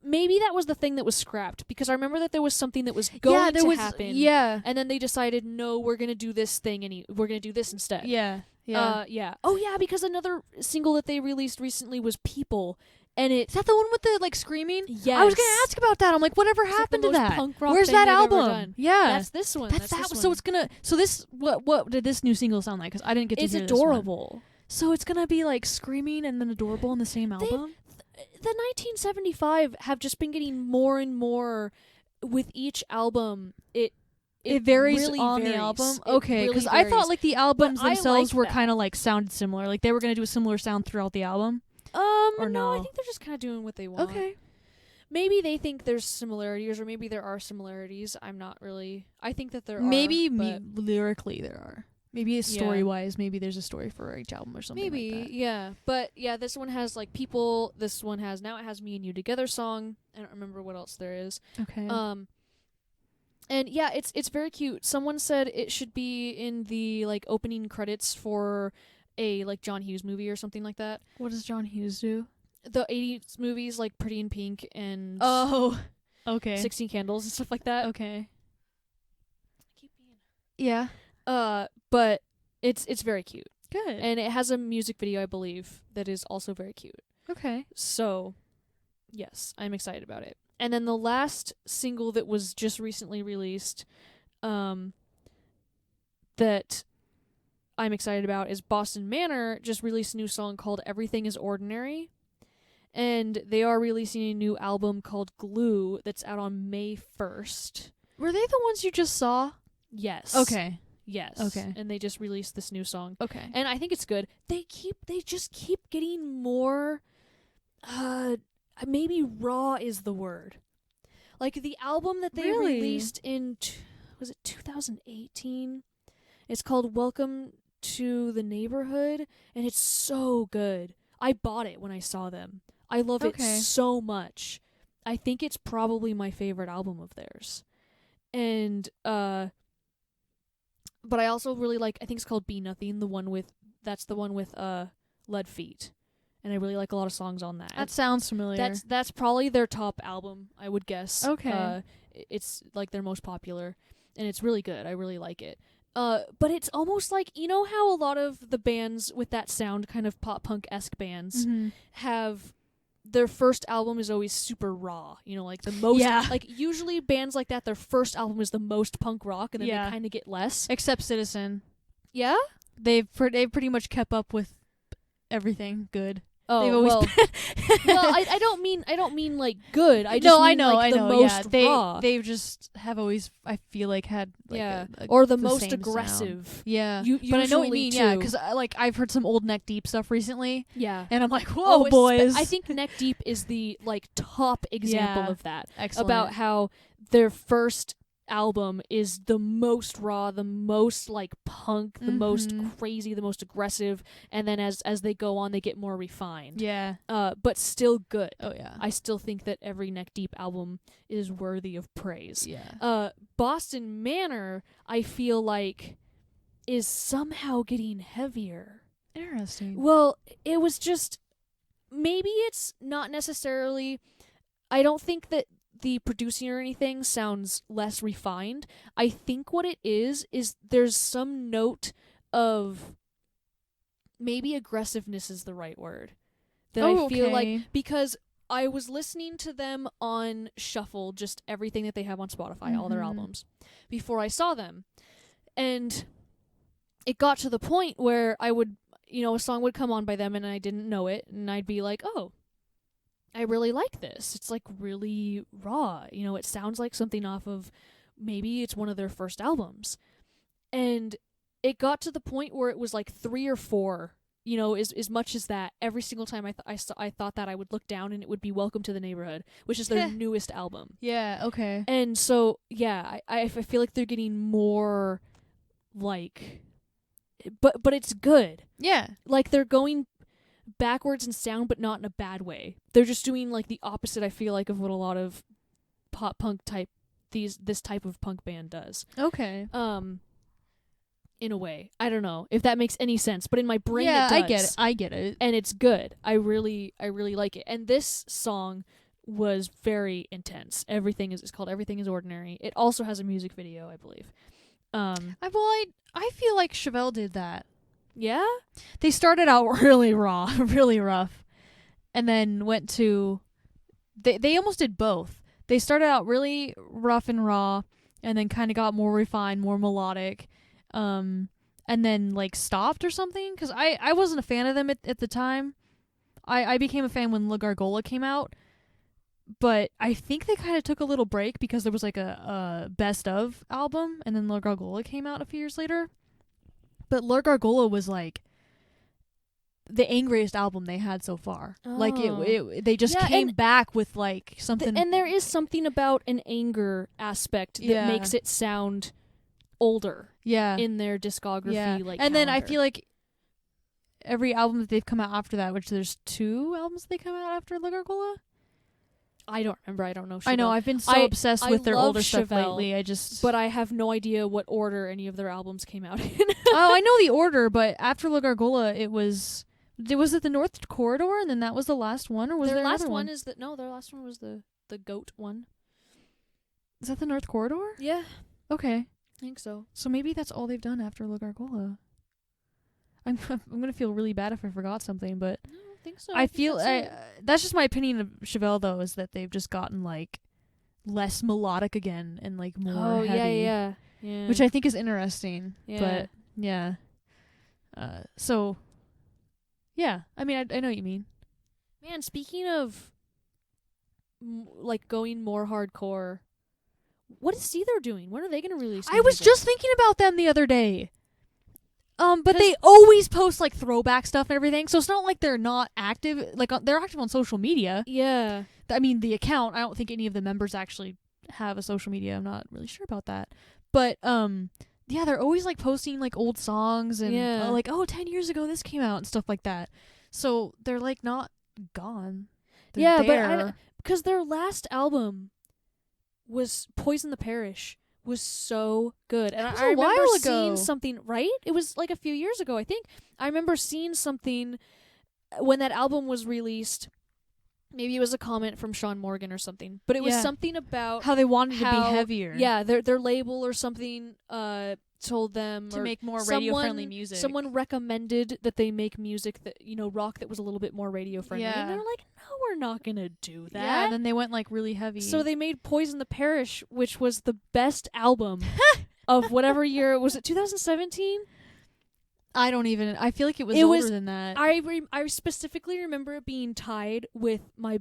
maybe that was the thing that was scrapped, because I remember that there was something that was going to happen. Yeah. And then they decided, no, we're going to do this thing, we're going to do this instead. Yeah. Yeah. Yeah. Oh, yeah, because another single that they released recently was People, and Is that the one with the like screaming? Yes. I was gonna ask about that. I'm like, whatever It's like happened the to most that? punk rock Where's thing that they've ever album? done. Yeah. That's this one. That's that. this So one. it's gonna. So this. What did this new single sound like? Because I didn't get to It's hear this one. adorable. So it's gonna be like screaming and then adorable in the same album. The 1975 have just been getting more and more with each album. It varies really on varies. the album. It Okay, really because I thought varies. like the albums But I themselves like were that. kind of like sounded similar. Like they were gonna do a similar sound throughout the album. Or no, I no? think they're just kind of doing what they want. Okay. Maybe they think there's similarities, or maybe there are similarities. I'm not really. I think that there Maybe are. But lyrically there are. Maybe story wise, maybe there's a story for each album or something. maybe, like that. yeah. But yeah, this one has like People. This one has Now It Has Me and You Together song. I don't remember what else there is. Okay. And yeah, it's very cute. Someone said it should be in the like opening credits for a like John Hughes movie or something like that. What does John Hughes do? The 80s movies like Pretty in Pink and Oh, okay. 16 Candles and stuff like that. Okay. Yeah. But it's very cute. Good. And it has a music video, I believe, that is also very cute. Okay. So, yes, I'm excited about it. And then the last single that was just recently released, that I'm excited about is Boston Manor just released a new song called Everything is Ordinary. And they are releasing a new album called Glue that's out on May 1st. Were they the ones you just saw? Yes. Okay. Yes. Okay. And they just released this new song. Okay. And I think it's good. They just keep getting more maybe raw is the word. Like the album that they Really? released in was it 2018? It's called Welcome to the Neighborhood and it's so good. I bought it when I saw them. I love it so much. I think it's probably my favorite album of theirs. And but I also really like, I think it's called Be Nothing, the one with Lead Feet. And I really like a lot of songs on that. That sounds familiar. That's probably their top album, I would guess. Okay. It's like their most popular and it's really good. I really like it. But it's almost like, you know how a lot of the bands with that sound, kind of pop punk-esque bands, have their first album is always super raw, you know, like the most, like usually bands like that, their first album is the most punk rock and then they kind of get less. Except Citizen. Yeah? They've pretty much kept up with everything good. Oh, they've always well, I don't mean like good. I just mean like the most raw. They just have always, I feel like, had like or the the most same aggressive. Sound. Yeah, but I know what you mean. Too. Yeah, because like I've heard some old Neck Deep stuff recently. Yeah, and I'm like, whoa, boys. I think Neck Deep is the like top example of that. Excellent. About how their first album is the most raw, the most like punk, the most crazy, the most aggressive, and then as they go on they get more refined. Yeah. But still good. Oh yeah. I still think that every Neck Deep album is worthy of praise. Yeah. Boston Manor, I feel like, is somehow getting heavier. Interesting. Well, it was just, maybe it's not necessarily, I don't think that the producing or anything sounds less refined. I think what it is there's some note of, maybe aggressiveness is the right word, that I feel like, because I was listening to them on shuffle, just everything that they have on Spotify, all their albums, before I saw them. And it got to the point where I would, a song would come on by them and I didn't know it, and I'd be like, oh, I really like this. It's like really raw. It sounds like something off of, maybe it's one of their first albums. And it got to the point where it was like 3 or 4, as much as that. Every single time I thought that, I would look down and it would be Welcome to the Neighborhood, which is their newest album. Yeah, okay. And so, yeah, I feel like they're getting more like, but it's good. Yeah. Like they're going backwards in sound, but not in a bad way. They're just doing like the opposite, I feel like, of what a lot of pop punk type, this type of punk band does. Okay. In a way, I don't know if that makes any sense, but in my brain, it does. I get it, and it's good. I really like it. And this song was very intense. It's called Everything is Ordinary. It also has a music video, I believe. I feel like Chevelle did that. Yeah? They started out really raw, really rough, and then went to... They almost did both. They started out really rough and raw, and then kind of got more refined, more melodic, and then, like, stopped or something, because I wasn't a fan of them at the time. I became a fan when La Gargola came out, but I think they kind of took a little break because there was, like, a best of album, and then La Gargola came out a few years later. But La Gargola was, like, the angriest album they had so far. Oh. Like, they just came back with, like, something... and there is something about an anger aspect that makes it sound older in their discography. Yeah. Like, and then I calendar. feel like every album that they've come out after that, which there's 2 albums they come out after La Gargola? I don't remember. I don't know. I know. Chevelle. I've been so obsessed I with their love older stuff Chevelle, lately. I just. but I have no idea what order any of their albums came out in. Oh, I know the order, but after La Gargola, it was. Was it the North Corridor, and then that was the last one, or was their there last another one is that no, their last one was the goat one. Is that the North Corridor? Yeah, Okay, I think so. so maybe that's all they've done after La Gargola. I'm gonna feel really bad if I forgot something, but No, I don't think so. I think feel that's it. that's just my opinion of Chevelle, though, is that they've just gotten like less melodic again and like more Oh heavy, yeah. which I think is interesting. Yeah. But yeah, so yeah, I mean, I know what you mean. Man, speaking of like going more hardcore, what is Seether doing? When are they going to release? I new was music? just thinking about them the other day. But 'Cause- they always post like throwback stuff and everything, so it's not like they're not active. Like they're active on social media. Yeah. I mean, the account. I don't think any of the members actually have a social media. I'm not really sure about that. But yeah, they're always like posting like old songs and Yeah. like 10 years ago this came out and stuff like that. So they're like not gone. They're Yeah, there. but because their last album was Poison the Parish was so good, and That was I a remember while seeing ago. something. Right, it was like a few years ago, I think. I remember seeing something when that album was released. Maybe it was a comment from Sean Morgan or something, but it was Yeah. something about how they wanted to how- be heavier. yeah, their label or something told them To or make more radio-friendly someone- music. Someone recommended that they make music that rock that was a little bit more radio friendly, Yeah. and they're like, no, we're not gonna do that. Yeah, then they went like really heavy. So they made Poison the Parish, which was the best album of whatever year. Was it 2017? I don't even. I feel like it was It older was- than that. I specifically remember it being tied with my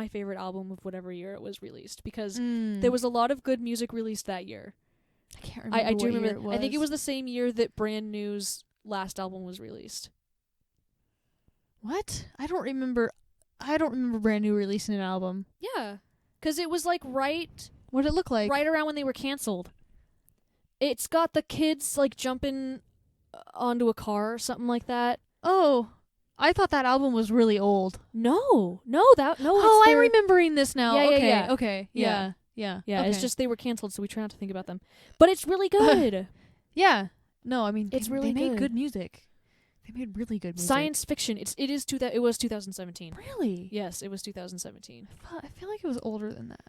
favorite album of whatever year it was released, because there was a lot of good music released that year. I can't remember. I do what year remember. it I think it was the same year that Brand New's last album was released. What? I don't remember. I don't remember Brand New releasing an album. Yeah, because it was like right What did it look like? around when they were canceled. It's got the kids like jumping onto a car or something like that. Oh, I thought that album was really old. No, Oh, it's I'm their- remembering this now. Yeah, okay, yeah. okay, Yeah. yeah. Yeah, it's okay. just they were canceled, so we try not to think about them. But it's really good. yeah. No, I mean, It's they really made good. good music. They made really good music. Science fiction. It was 2017. Really? Yes, it was 2017. I feel like it was older than that.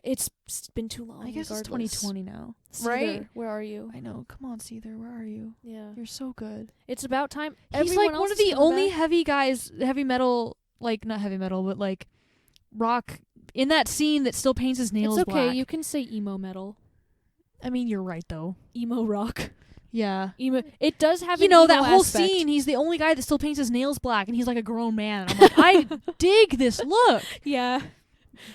It's been too long. I guess it's regardless. 2020 now. Seether, Right? Where are you? I know. Come on, Seether. Where are you? Yeah. You're so good. It's about time. He's Everyone like else one of is the coming only back. heavy guys, heavy metal, like not heavy metal, but like rock in that scene that still paints his nails It's okay. black. You can say emo metal, I mean, you're right though. emo rock, Yeah. emo. It does have You an know, emo that whole aspect. scene, he's the only guy that still paints his nails black, and he's like a grown man. I'm like, I dig this look. Yeah.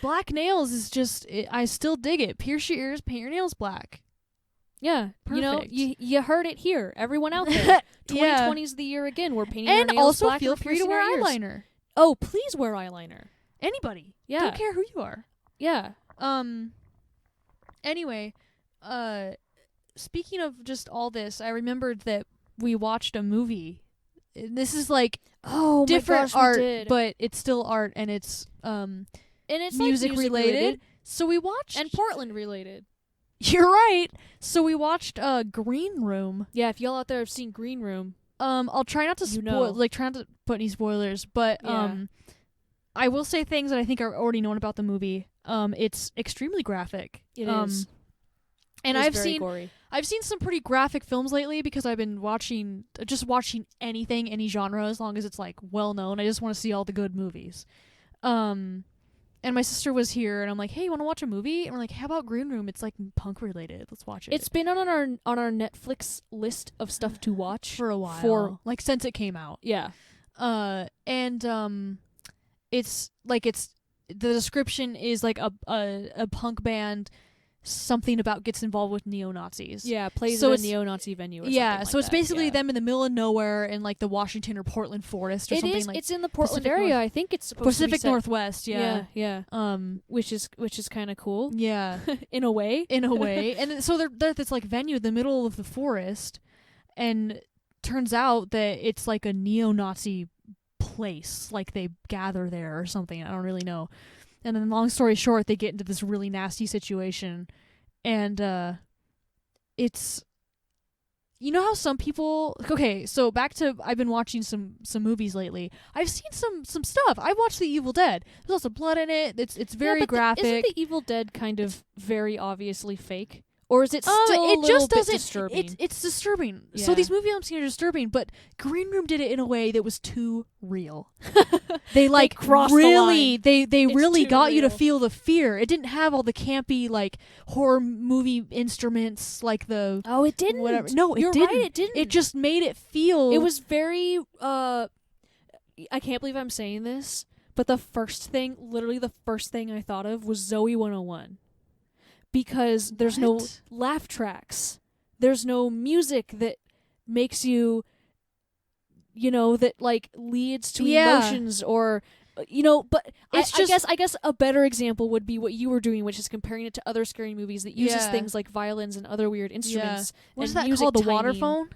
Black nails is just, I still dig it. Pierce your ears, paint your nails black. Yeah. You know, Perfect. you heard it here. Everyone out there. Yeah. 2020 is the year again. We're painting And our nails also black. feel we're free to piercing wear our ears. eyeliner. Oh, please wear eyeliner. Anybody. Yeah. Don't care who you are. Yeah. Anyway, speaking of just all this, I remembered that we watched a movie. This is like Oh, different my gosh, art, we did. but it's still art, and it's and it's music like related. So we watched and Portland related. You're right. So we watched Green Room. Yeah, if y'all out there have seen Green Room, I'll try not to You spoil, know. try not to put any spoilers, but Yeah. I will say things that I think are already known about the movie. It's extremely graphic. it is. And It is I've very seen gory. I've seen some pretty graphic films lately because I've been watching anything, any genre, as long as it's like well known. I just want to see all the good movies. And my sister was here, and I'm like, "Hey, you want to watch a movie?" And we're like, "How about Green Room? It's like punk related. Let's watch it." It's been on our Netflix list of stuff to watch for a while, like since it came out. yeah. It's the description is like a punk band. Something about gets involved with neo-Nazis. Yeah, plays So at a it's- neo-Nazi venue or Yeah, something so like it's that. basically Yeah. them in the middle of nowhere in like the Washington or Portland forest or It something is. like It's in the Portland Pacific area. North- I think it's supposed Pacific to be set. Northwest. Yeah. Yeah. Which is kind of cool Yeah. in a way. In a way, and so they're at this like venue in the middle of the forest, and turns out that it's like a neo-Nazi place, like they gather there or something. I don't really know. And then long story short, they get into this really nasty situation. And it's... You know how some people... Okay, so back to... I've been watching some movies lately. I've seen some stuff. I've watched The Evil Dead. There's lots of blood in it. It's very graphic. Isn't The Evil Dead kind of very obviously fake? Or is it still it a little just bit doesn't, disturbing? It's disturbing. Yeah. So these movies I'm seeing are disturbing, but Green Room did it in a way that was too real. They like crossed the really line. they It's really too got you to real. feel the fear. It didn't have all the campy like horror movie instruments like the Oh, it didn't. whatever. No, it You're didn't. right, it didn't. It just made it feel. It was very I can't believe I'm saying this, but literally the first thing I thought of was Zoe 101. Because there's no What? laugh tracks. There's no music that makes you that like leads to Yeah. emotions or but It's I guess a better example would be what you were doing, which is comparing it to other scary movies that uses Yeah. things like violins and other weird instruments. What is and that music called? The timing. water phone?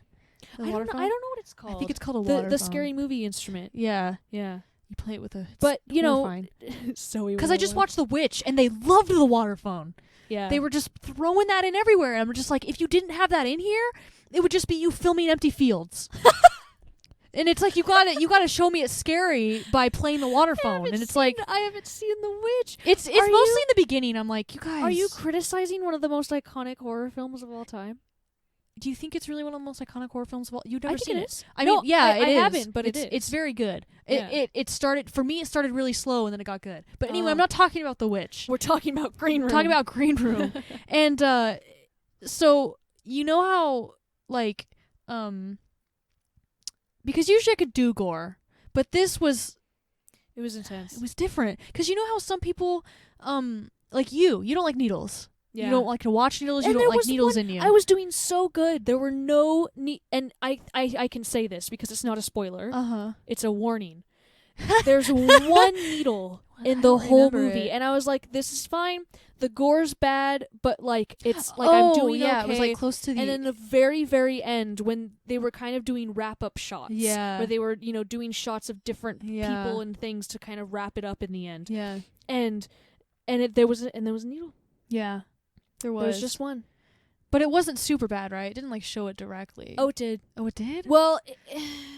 The I water don't know. phone? I don't know what it's called. I think it's called a water the phone. scary movie instrument. Yeah, Yeah, you play it with a. but fine. so Because I just watched The Witch and they loved the water phone. Yeah, They were just throwing that in everywhere. And I'm just like, if you didn't have that in here, it would just be you filming empty fields. And it's like you gotta show me it's scary by playing the water phone. And it's like I haven't seen The Witch. it's Are mostly you- in the beginning. I'm like, you guys, Are you criticizing one of the most iconic horror films of all time? do you think it's really one of the most iconic horror films of all? You've never I think seen it it. is. I No, mean, yeah, I it is. haven't, but it's it is. very good. Yeah. It started for me. It started really slow and then it got good. But anyway, Oh. I'm not talking about The Witch. We're talking about Green Room. I'm talking about Green Room. And so you know how like because usually I could do gore, but this was it was intense. it was different. Because you know how some people like you don't like needles. Yeah. You don't like to watch needles. And You there don't like was needles one- in you. I was doing so good. There were no and I can say this because it's not a spoiler. uh-huh. It's a warning. There's one needle in I the don't whole remember movie, it. and I was like, "This is fine. The gore's bad, but like it's like oh, I'm doing yeah, okay." it was like close to the And then the very, very end, when they were kind of doing wrap-up shots, Yeah. where they were, doing shots of different Yeah. people and things to kind of wrap it up in the end, yeah. and there was a needle. Yeah. There was. There was just one. But it wasn't super bad, right? It didn't like show it directly. Oh, it did. Oh, it did? Well,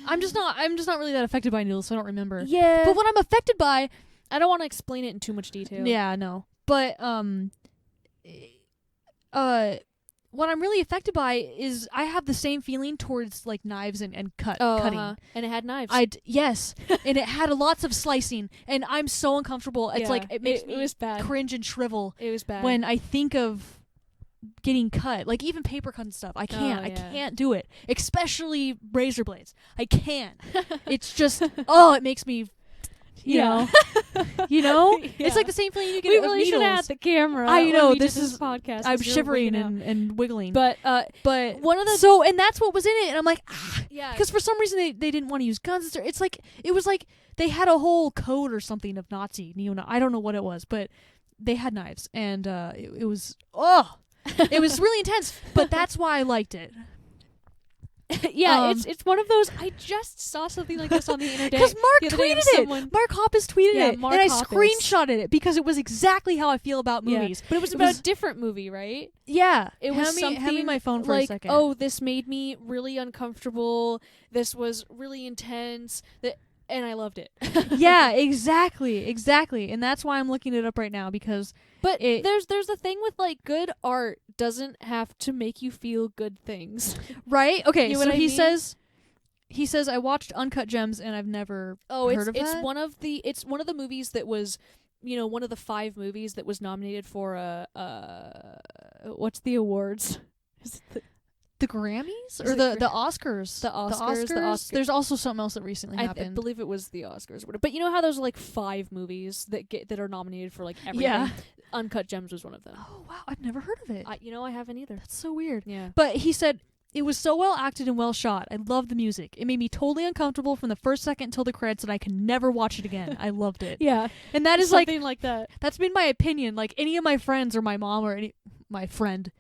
I'm just not really that affected by needles, so I don't remember. yeah. But what I'm affected by, I don't want to explain it in too much detail. yeah, no. But what I'm really affected by is I have the same feeling towards like knives and cutting. And it had knives. Yes, and it had lots of slicing, and I'm so uncomfortable. It's Yeah, like it makes it me was bad. cringe and shrivel It was bad. when I think of getting cut. Like even paper cut and stuff. I can't. I yeah. can't do it. Especially razor blades. I can't. It's just it makes me. You know, Yeah. it's like the same feeling you get we with really should needles. have the camera. I when know, we this did is- podcast. I'm 'cause you're shivering wigging out. and wiggling. But But one of the and that's what was in it, and I'm like, yeah, because for some reason they didn't want to use guns. It's like it was like they had a whole code or something of Nazi I don't know what it was, but they had knives, and it was it was really intense. But that's why I liked it. yeah, it's one of those. I just saw something like this on the internet Because Mark the other day of tweeted it. someone- Mark Hoppus tweeted Yeah, it, Mark and I Hoppus. screenshotted it because it was exactly how I feel about Yeah. movies. But it was It about was- a different movie, right? Yeah, It was hand me something my phone for like, a second. oh, this made me really uncomfortable. This was really intense. And I loved it. Yeah, exactly, and that's why I'm looking it up right now because But It- there's a thing with like good art doesn't have to make you feel good things. right. Okay, You know so what I he mean? says I watched Uncut Gems and I've never Oh, heard of it's that? one of the movies that was, one of the 5 movies that was nominated for what's the awards? Is it the Grammys Is or it the Oscars. The Oscars. There's also something else that recently I happened. believe it was the Oscars. But you know how there's like 5 movies that are nominated for like everything. Yeah. Uncut Gems was one of them. Oh wow, I've never heard of it. I haven't either. That's so weird. Yeah. But he said it was so well acted and well shot. I loved the music. It made me totally uncomfortable from the first second until the credits, and I can never watch it again. I loved it. Yeah. And that is like something like that. that's been my opinion. Like any of my friends or my mom or my friend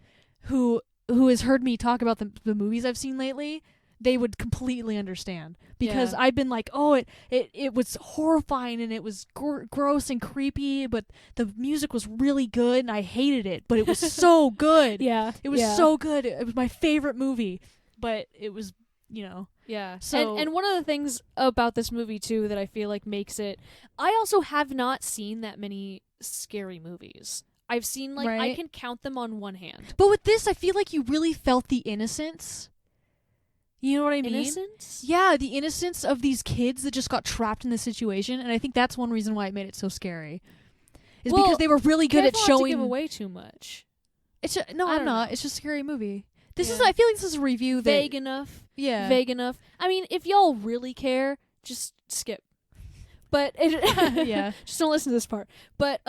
who has heard me talk about the movies I've seen lately, they would completely understand. Because I've been like, oh, it was horrifying and it was gross and creepy, but the music was really good and I hated it, but it was so good. Yeah. It was so good. It was my favorite movie, but it was, Yeah. So and one of the things about this movie too that I feel like makes it, I also have not seen that many scary movies. I've seen I Right. can count them on one hand. But with this, I feel like you really felt the innocence. You know what I mean? Innocence? Yeah, the innocence of these kids that just got trapped in this situation, and I think that's one reason why it made it so scary. Is Well, because they were really good at Careful not to showing. give away too much. No, I I'm don't not. know. It's just a scary movie. This is. Yeah. I feel like this is a review that. Vague enough. Yeah. Vague enough. I mean, if y'all really care, just skip. But Yeah. just don't listen to this part. But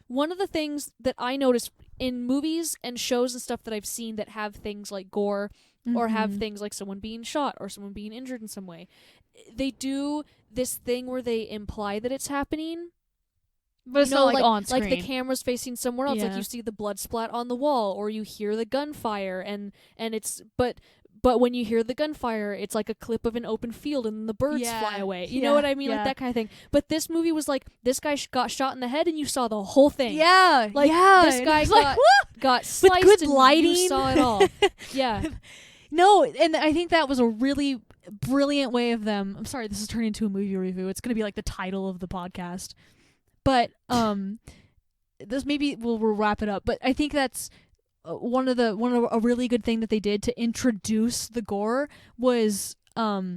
one of the things that I noticed in movies and shows and stuff that I've seen that have things like gore or have Mhm. things like someone being shot or someone being injured in some way, they do this thing where they imply that it's happening. But it's You know, not like on screen. Like the camera's facing somewhere else. Like Yeah. you see the blood splat on the wall, or you hear the gunfire, and it's but when you hear the gunfire, it's like a clip of an open field and the birds Yeah. fly away. You Yeah. know what I mean? Yeah. Like that kind of thing. But this movie was like, this guy got shot in the head and you saw the whole thing. Yeah. Like, yeah. this and guy it's like, what? Got sliced good and lighting. you saw it all. Yeah. No, and I think that was a really brilliant way of them. I'm sorry, this is turning into a movie review. It's going to be like the title of the podcast. But this maybe we'll wrap it up. But I think that's one of a really good thing that they did to introduce the gore was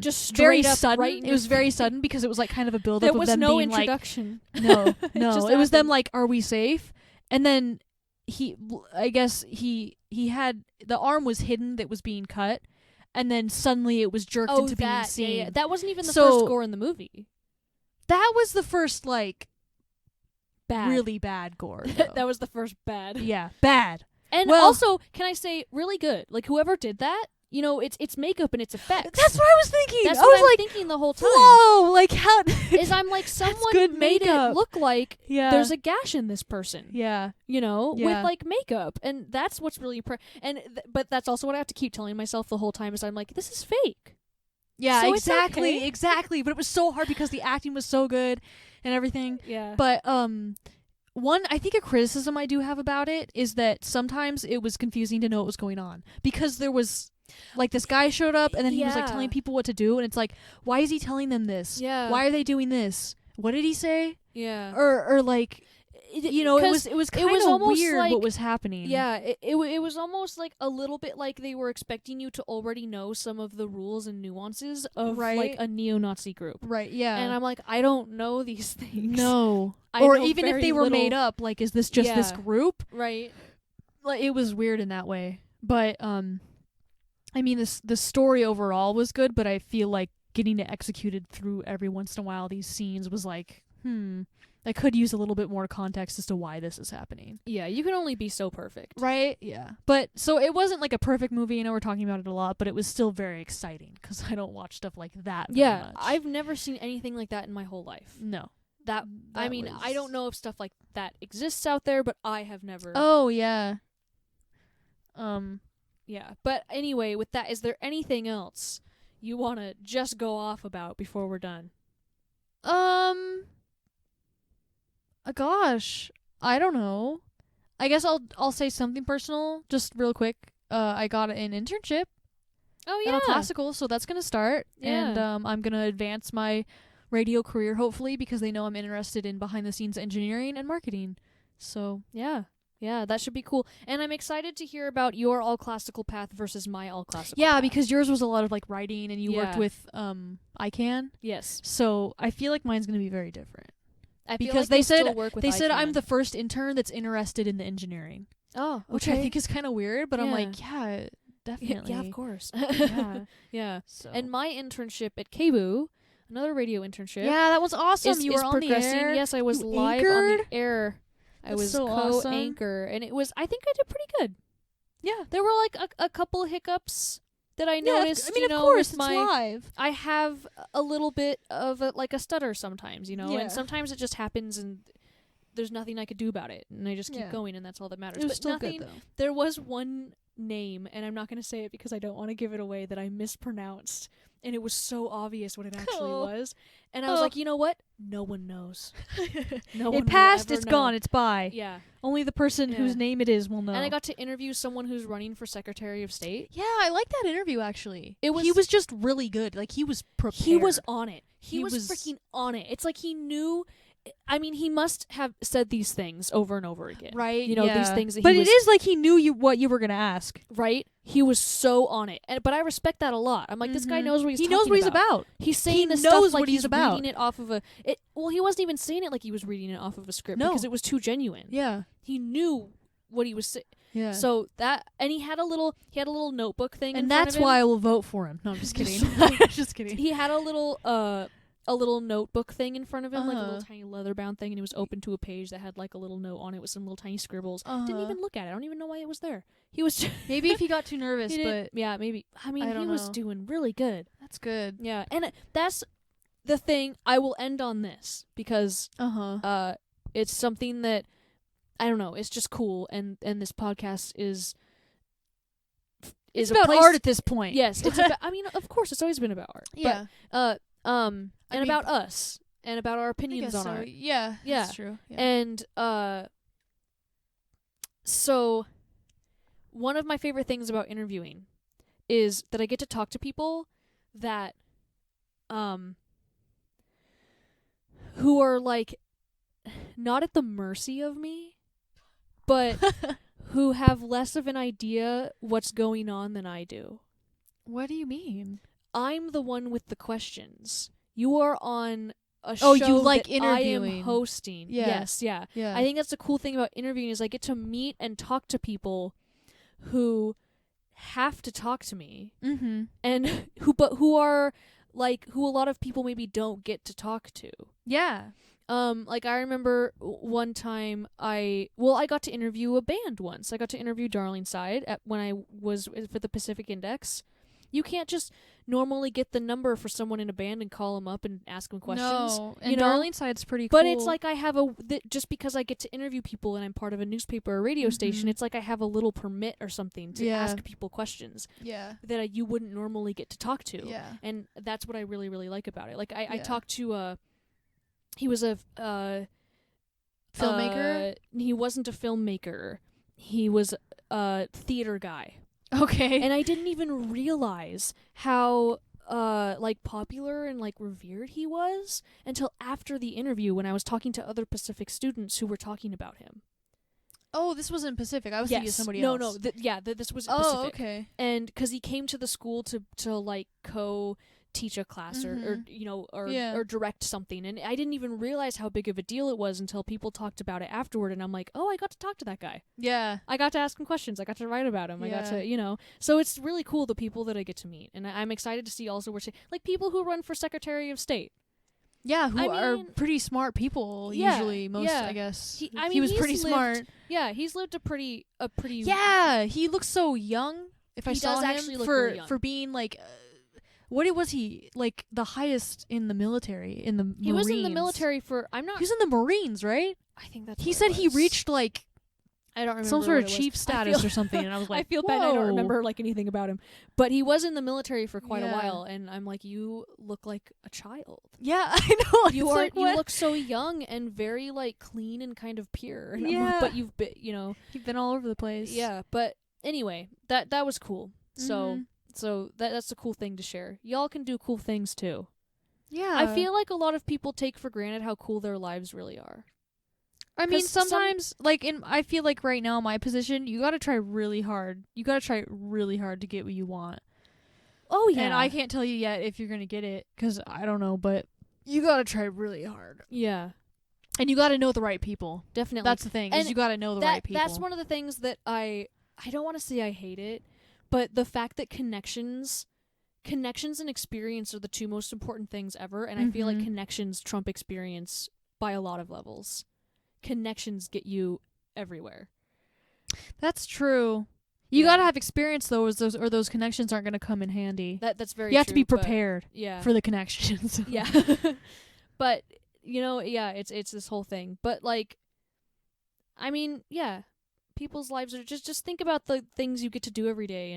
Just very straight up sudden. right in It your was very face. sudden because it was like kind of a build up There of was them no being like introduction. no, just it was them happened. like, are we safe? And then I guess he had the arm was hidden that was being cut, and then suddenly it was jerked into being that. seen. Yeah. That wasn't even the So- first gore in the movie. That was the first like Bad. really bad gore. though. That was the first bad. yeah, bad. And Well- also, can I say, really good. Like whoever did that, it's makeup and it's effects. That's what I was thinking. That's I what was I'm like, thinking the whole time. whoa, like how? Is I'm like someone good made makeup. it look like yeah, there's a gash in this person. yeah, With Yeah. like makeup, and that's what's really but that's also what I have to keep telling myself the whole time is I'm like, this is fake. yeah, So it's exactly, okay. exactly. But it was so hard because the acting was so good and everything. Yeah. But I think a criticism I do have about it is that sometimes it was confusing to know what was going on because there was like this guy showed up and then he was like Yeah. telling people what to do and it's like, why is he telling them this? Yeah. Why are they doing this? What did he say? Yeah. Or like, it was kind of almost weird like- what was happening. Yeah, it was almost like a little bit like they were expecting you to already know some of the rules and nuances of like Right. a neo-Nazi group. Right. Yeah. And I'm like, I don't know these things. no. I Or know even if very they were little. made up, like, is this just this Yeah. group? Right. Like, it was weird in that way. But I mean, the story overall was good, but I feel like getting it executed through every once in a while, these scenes was like, I could use a little bit more context as to why this is happening. Yeah, you can only be so perfect. Right? Yeah. But, so it wasn't like a perfect movie. I know we're talking about it a lot, but it was still very exciting because I don't watch stuff like that very Yeah, much. I've never seen anything like that in my whole life. No. I That mean, was- I don't know if stuff like that exists out there, but I have never. Oh, yeah. Yeah. But anyway, with that, is there anything else you want to just go off about before we're done? Gosh, I don't know. I guess I'll say something personal, just real quick. I got an internship Oh at yeah. a classical, so that's gonna start, and Yeah. I'm gonna advance my radio career hopefully because they know I'm interested in behind the scenes engineering and marketing. So Yeah. Yeah, that should be cool. And I'm excited to hear about your all classical path versus my all classical yeah, path. because yours was a lot of like writing, and you worked Yeah. with ICANN, Yes. so I feel like mine's gonna be very different. I feel Because like they you'll said- still work with They said I'm ICANN. the first intern that's interested in the engineering, Oh, which I think is kind of weird, but I'm Yeah. like, yeah, definitely. Yeah, of course. Yeah. Yeah. So. And my internship at KBOO, another radio internship. yeah, that was awesome. is, You is were on the progressing. air. Yes, I was You live on anchored? the air. I That's was so awesome. co-anchor, and it was. I think I did pretty good. Yeah. There were like a couple of hiccups that I noticed. I mean, you of know, course, with it's my. live. I have a little bit of like a stutter sometimes, Yeah. and sometimes it just happens, and there's nothing I could do about it, and I just keep Yeah. going, and that's all that matters. It was But still nothing. good though. There was one name, and I'm not going to say it because I don't want to give it away, that I mispronounced, and it was so obvious what it actually was. And I was like, you know what? No one knows. No one It passed, will ever it's know. gone, it's by. Yeah. Only the person Yeah. whose name it is will know. And I got to interview someone who's running for Secretary of State. Yeah, I like that interview actually. It was- he was just really good. Like he was prepared. He was on it. He He was was- freaking on it. It's like he knew. I mean, he must have said these things over and over again. right. You know, these yeah. things that But he it was, is like he knew what you were gonna ask. right? He was so on it. But I respect that a lot. I'm like, this guy Mhm. knows what he's He talking knows what he's about. He's saying this knows stuff what like he's about. reading it off of well, he wasn't even saying it like he was reading it off of a script No. because it was too genuine. Yeah. He knew what he was saying. Yeah. So and he had a little notebook thing in and front that's of him. why I will vote for him. No, I'm just kidding. Just kidding. He had a little notebook thing in front of him, like a little Uh-huh. tiny leather bound thing, and it was open to a page that had like a little note on it with some little tiny scribbles. Didn't Uh-huh. even look at it. I don't even know why it was there. He was Maybe if he got too nervous, he but didn't- yeah, maybe. I mean, I he don't was know. doing really good. that's good. Yeah, and that's the thing. I will end on this because Uh-huh. it's something that I don't know. It's just cool, and this podcast is It's a about place, art at this point. Yes, it's about, I mean, of course, it's always been about art. Yeah. But, I and mean- about us and about our I opinions guess on so. art. Yeah. Yeah. That's true. Yeah. And so one of my favorite things about interviewing is that I get to talk to people that who are like not at the mercy of me, but who have less of an idea what's going on than I do. What do you mean? I'm the one with the questions. You are on a Oh, show you like that I am interviewing. hosting. Yeah. Yes, yeah. Yeah. I think that's the cool thing about interviewing is I get to meet and talk to people who have to talk to me Mm-hmm. and who are like who a lot of people maybe don't get to talk to. Yeah. Like I remember one time I got to interview a band once. I got to interview Darlingside when I was for the Pacific Index. You can't just normally get the number for someone in a band and call them up and ask them questions. No. And you know? Darlingside's pretty cool. But it's like I have just because I get to interview people and I'm part of a newspaper or radio station, Mhm. it's like I have a little permit or something to Yeah. ask people questions Yeah. that you wouldn't normally get to talk to. Yeah. And that's what I really, really like about it. Like I Yeah. talked to he was a Filmmaker? he wasn't a filmmaker. He was a theater guy. Okay. And I didn't even realize how like popular and like revered he was until after the interview when I was talking to other Pacific students who were talking about him. Oh, this wasn't Pacific. I was thinking of somebody no, else. no, this was Oh, Pacific. okay. And because he came to the school to like co-teach a class or you know Yeah. or direct something, and I didn't even realize how big of a deal it was until people talked about it afterward, and I'm like, oh, I got to talk to that guy. Yeah. I got to ask him questions. I got to write about him. I got Yeah. to, you know. So it's really cool the people that I get to meet, and I'm excited to see also like people who run for Secretary of State. Yeah, who I are mean- pretty smart people Yeah, usually, most yeah. I guess. He- I he mean, was he's pretty lived- smart. Yeah, he's lived a pretty. Yeah, he looks so young. If I He saw does him actually look for really young. for being like what was he? Like the highest in the military in the He was in the Marines. military for. I'm not. He was in the Marines, right? I think that's. He what said it he was. reached like I don't remember some sort what of it was. chief I status feel- or something, and I was like, I feel bad. I don't "Whoa." remember like anything about him, but he was in the military for quite a Yeah. while, and I'm like, you look like a child. Yeah, I know. You it's are. like, You what? look so young and very like clean and kind of pure. And I'm like, Yeah. but you've been, you know. You've been all over the place. Yeah, but anyway, that was cool. Mhm. So that's a cool thing to share. Y'all can do cool things too. Yeah. I feel like a lot of people take for granted how cool their lives really are. I mean, 'Cause sometimes, I feel like right now, my position, you gotta try really hard. You gotta try really hard to get what you want. Oh yeah. And I can't tell you yet if you're gonna get it, 'cause I don't know, but you gotta try really hard. Yeah, And you gotta know the right people. definitely. That's the thing, is And you gotta know the right people. That's one of the things that I don't want to say I hate it, but the fact that connections and experience are the two most important things ever, and I feel like Mhm. connections trump experience by a lot of levels. Connections get you everywhere. That's true. You Yeah. gotta have experience, though, or those connections aren't gonna come in handy. That's very You have to be true, but- prepared Yeah. for the connections. Yeah. But, you know, yeah, it's this whole thing. But, like, I mean, yeah, people's lives are just think about the things you get to do every day,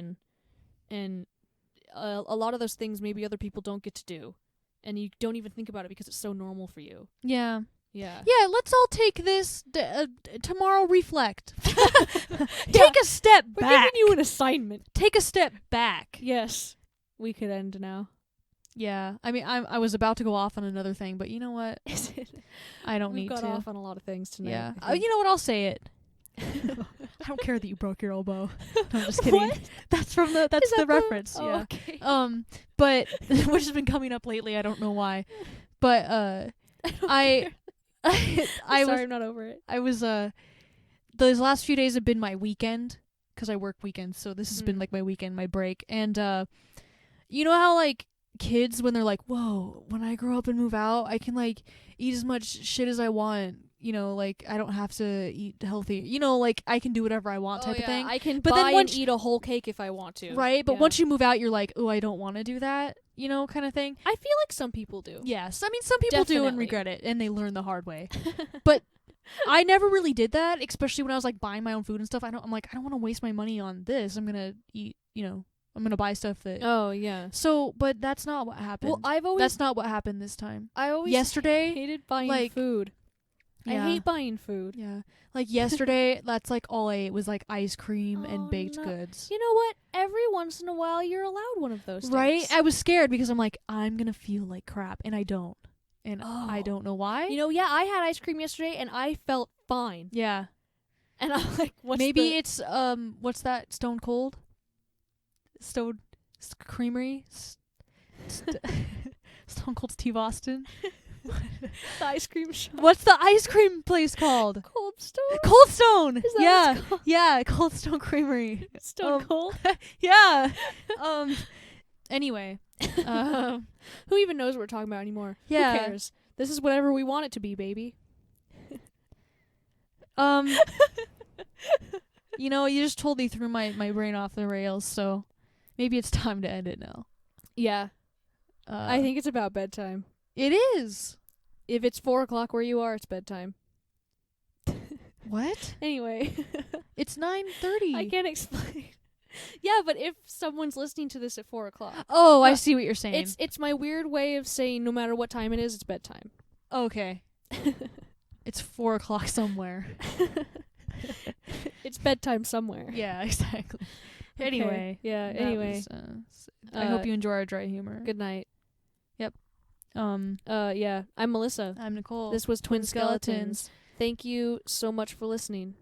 and a lot of those things maybe other people don't get to do, and you don't even think about it because it's so normal for you. Yeah. Yeah. Yeah, let's all take this tomorrow. Reflect. Take a step We're back. giving you an assignment. Take a step back. Yes. We could end now. Yeah, I mean, I was about to go off on another thing, but you know what? Is it? I don't We've need got to. off on a lot of things tonight. Yeah. I think. You know what? I'll say it. I don't care that you broke your elbow. No, I'm just kidding. What? That's from the Is that reference. Oh, Yeah. okay. But which has been coming up lately. I don't know why. But I I'm sorry, I'm not over it. I was those last few days have been my weekend because I work weekends, so this has been like my weekend, my break. And you know how like kids when they're like, "Whoa, when I grow up and move out, I can like eat as much shit as I want." You know, like I don't have to eat healthy. You know, like I can do whatever I want type of thing. I can But buy then once and eat a whole cake if I want to. Right? But Yeah. once you move out, you're like, "Oh, I don't want to do that." You know, kind of thing. I feel like some people do. Yes. I mean, some people do and Definitely. regret it and they learn the hard way. But I never really did that, especially when I was like buying my own food and stuff. I'm like, I don't want to waste my money on this. I'm going to eat, you know, I'm going to buy stuff that Oh yeah. So, but that's not what happened. Well, That's not what happened this time. I always Yesterday, hated buying like, food. yeah. I hate buying food. Yeah. Like yesterday, that's like all I ate was like ice cream Oh, and baked no. goods. You know what? Every once in a while, you're allowed one of those. Right? days. I was scared because I'm like, I'm going to feel like crap and I don't. And I Oh. don't know why. You know, yeah, I had ice cream yesterday and I felt fine. Yeah. And I'm like, Maybe it's what's that? Stone Cold? Creamery? Stone Cold Steve Austin? the ice cream shop. What's the ice cream place called? Cold Stone? Cold Stone. Is that Yeah. what it's called? Yeah, Cold Stone Creamery. Stone Cold? Yeah. Anyway. Who even knows what we're talking about anymore? Yeah. Who cares? This is whatever we want it to be, baby. You know, you just totally threw my brain off the rails, so maybe it's time to end it now. Yeah. I think it's about bedtime. it is. If it's 4 o'clock where you are, it's bedtime. What? Anyway. It's 9:30. I can't explain. Yeah, but if someone's listening to this at 4 o'clock. Oh, I see what you're saying. It's my weird way of saying no matter what time it is, it's bedtime. Okay. It's 4 o'clock somewhere. It's bedtime somewhere. Yeah, exactly. Okay. Anyway. Yeah, that anyway. was, I hope you enjoy our dry humor. Good night. Um, Yeah, I'm Melissa. I'm Nicole. This was Twin Skeletons. Thank you so much for listening.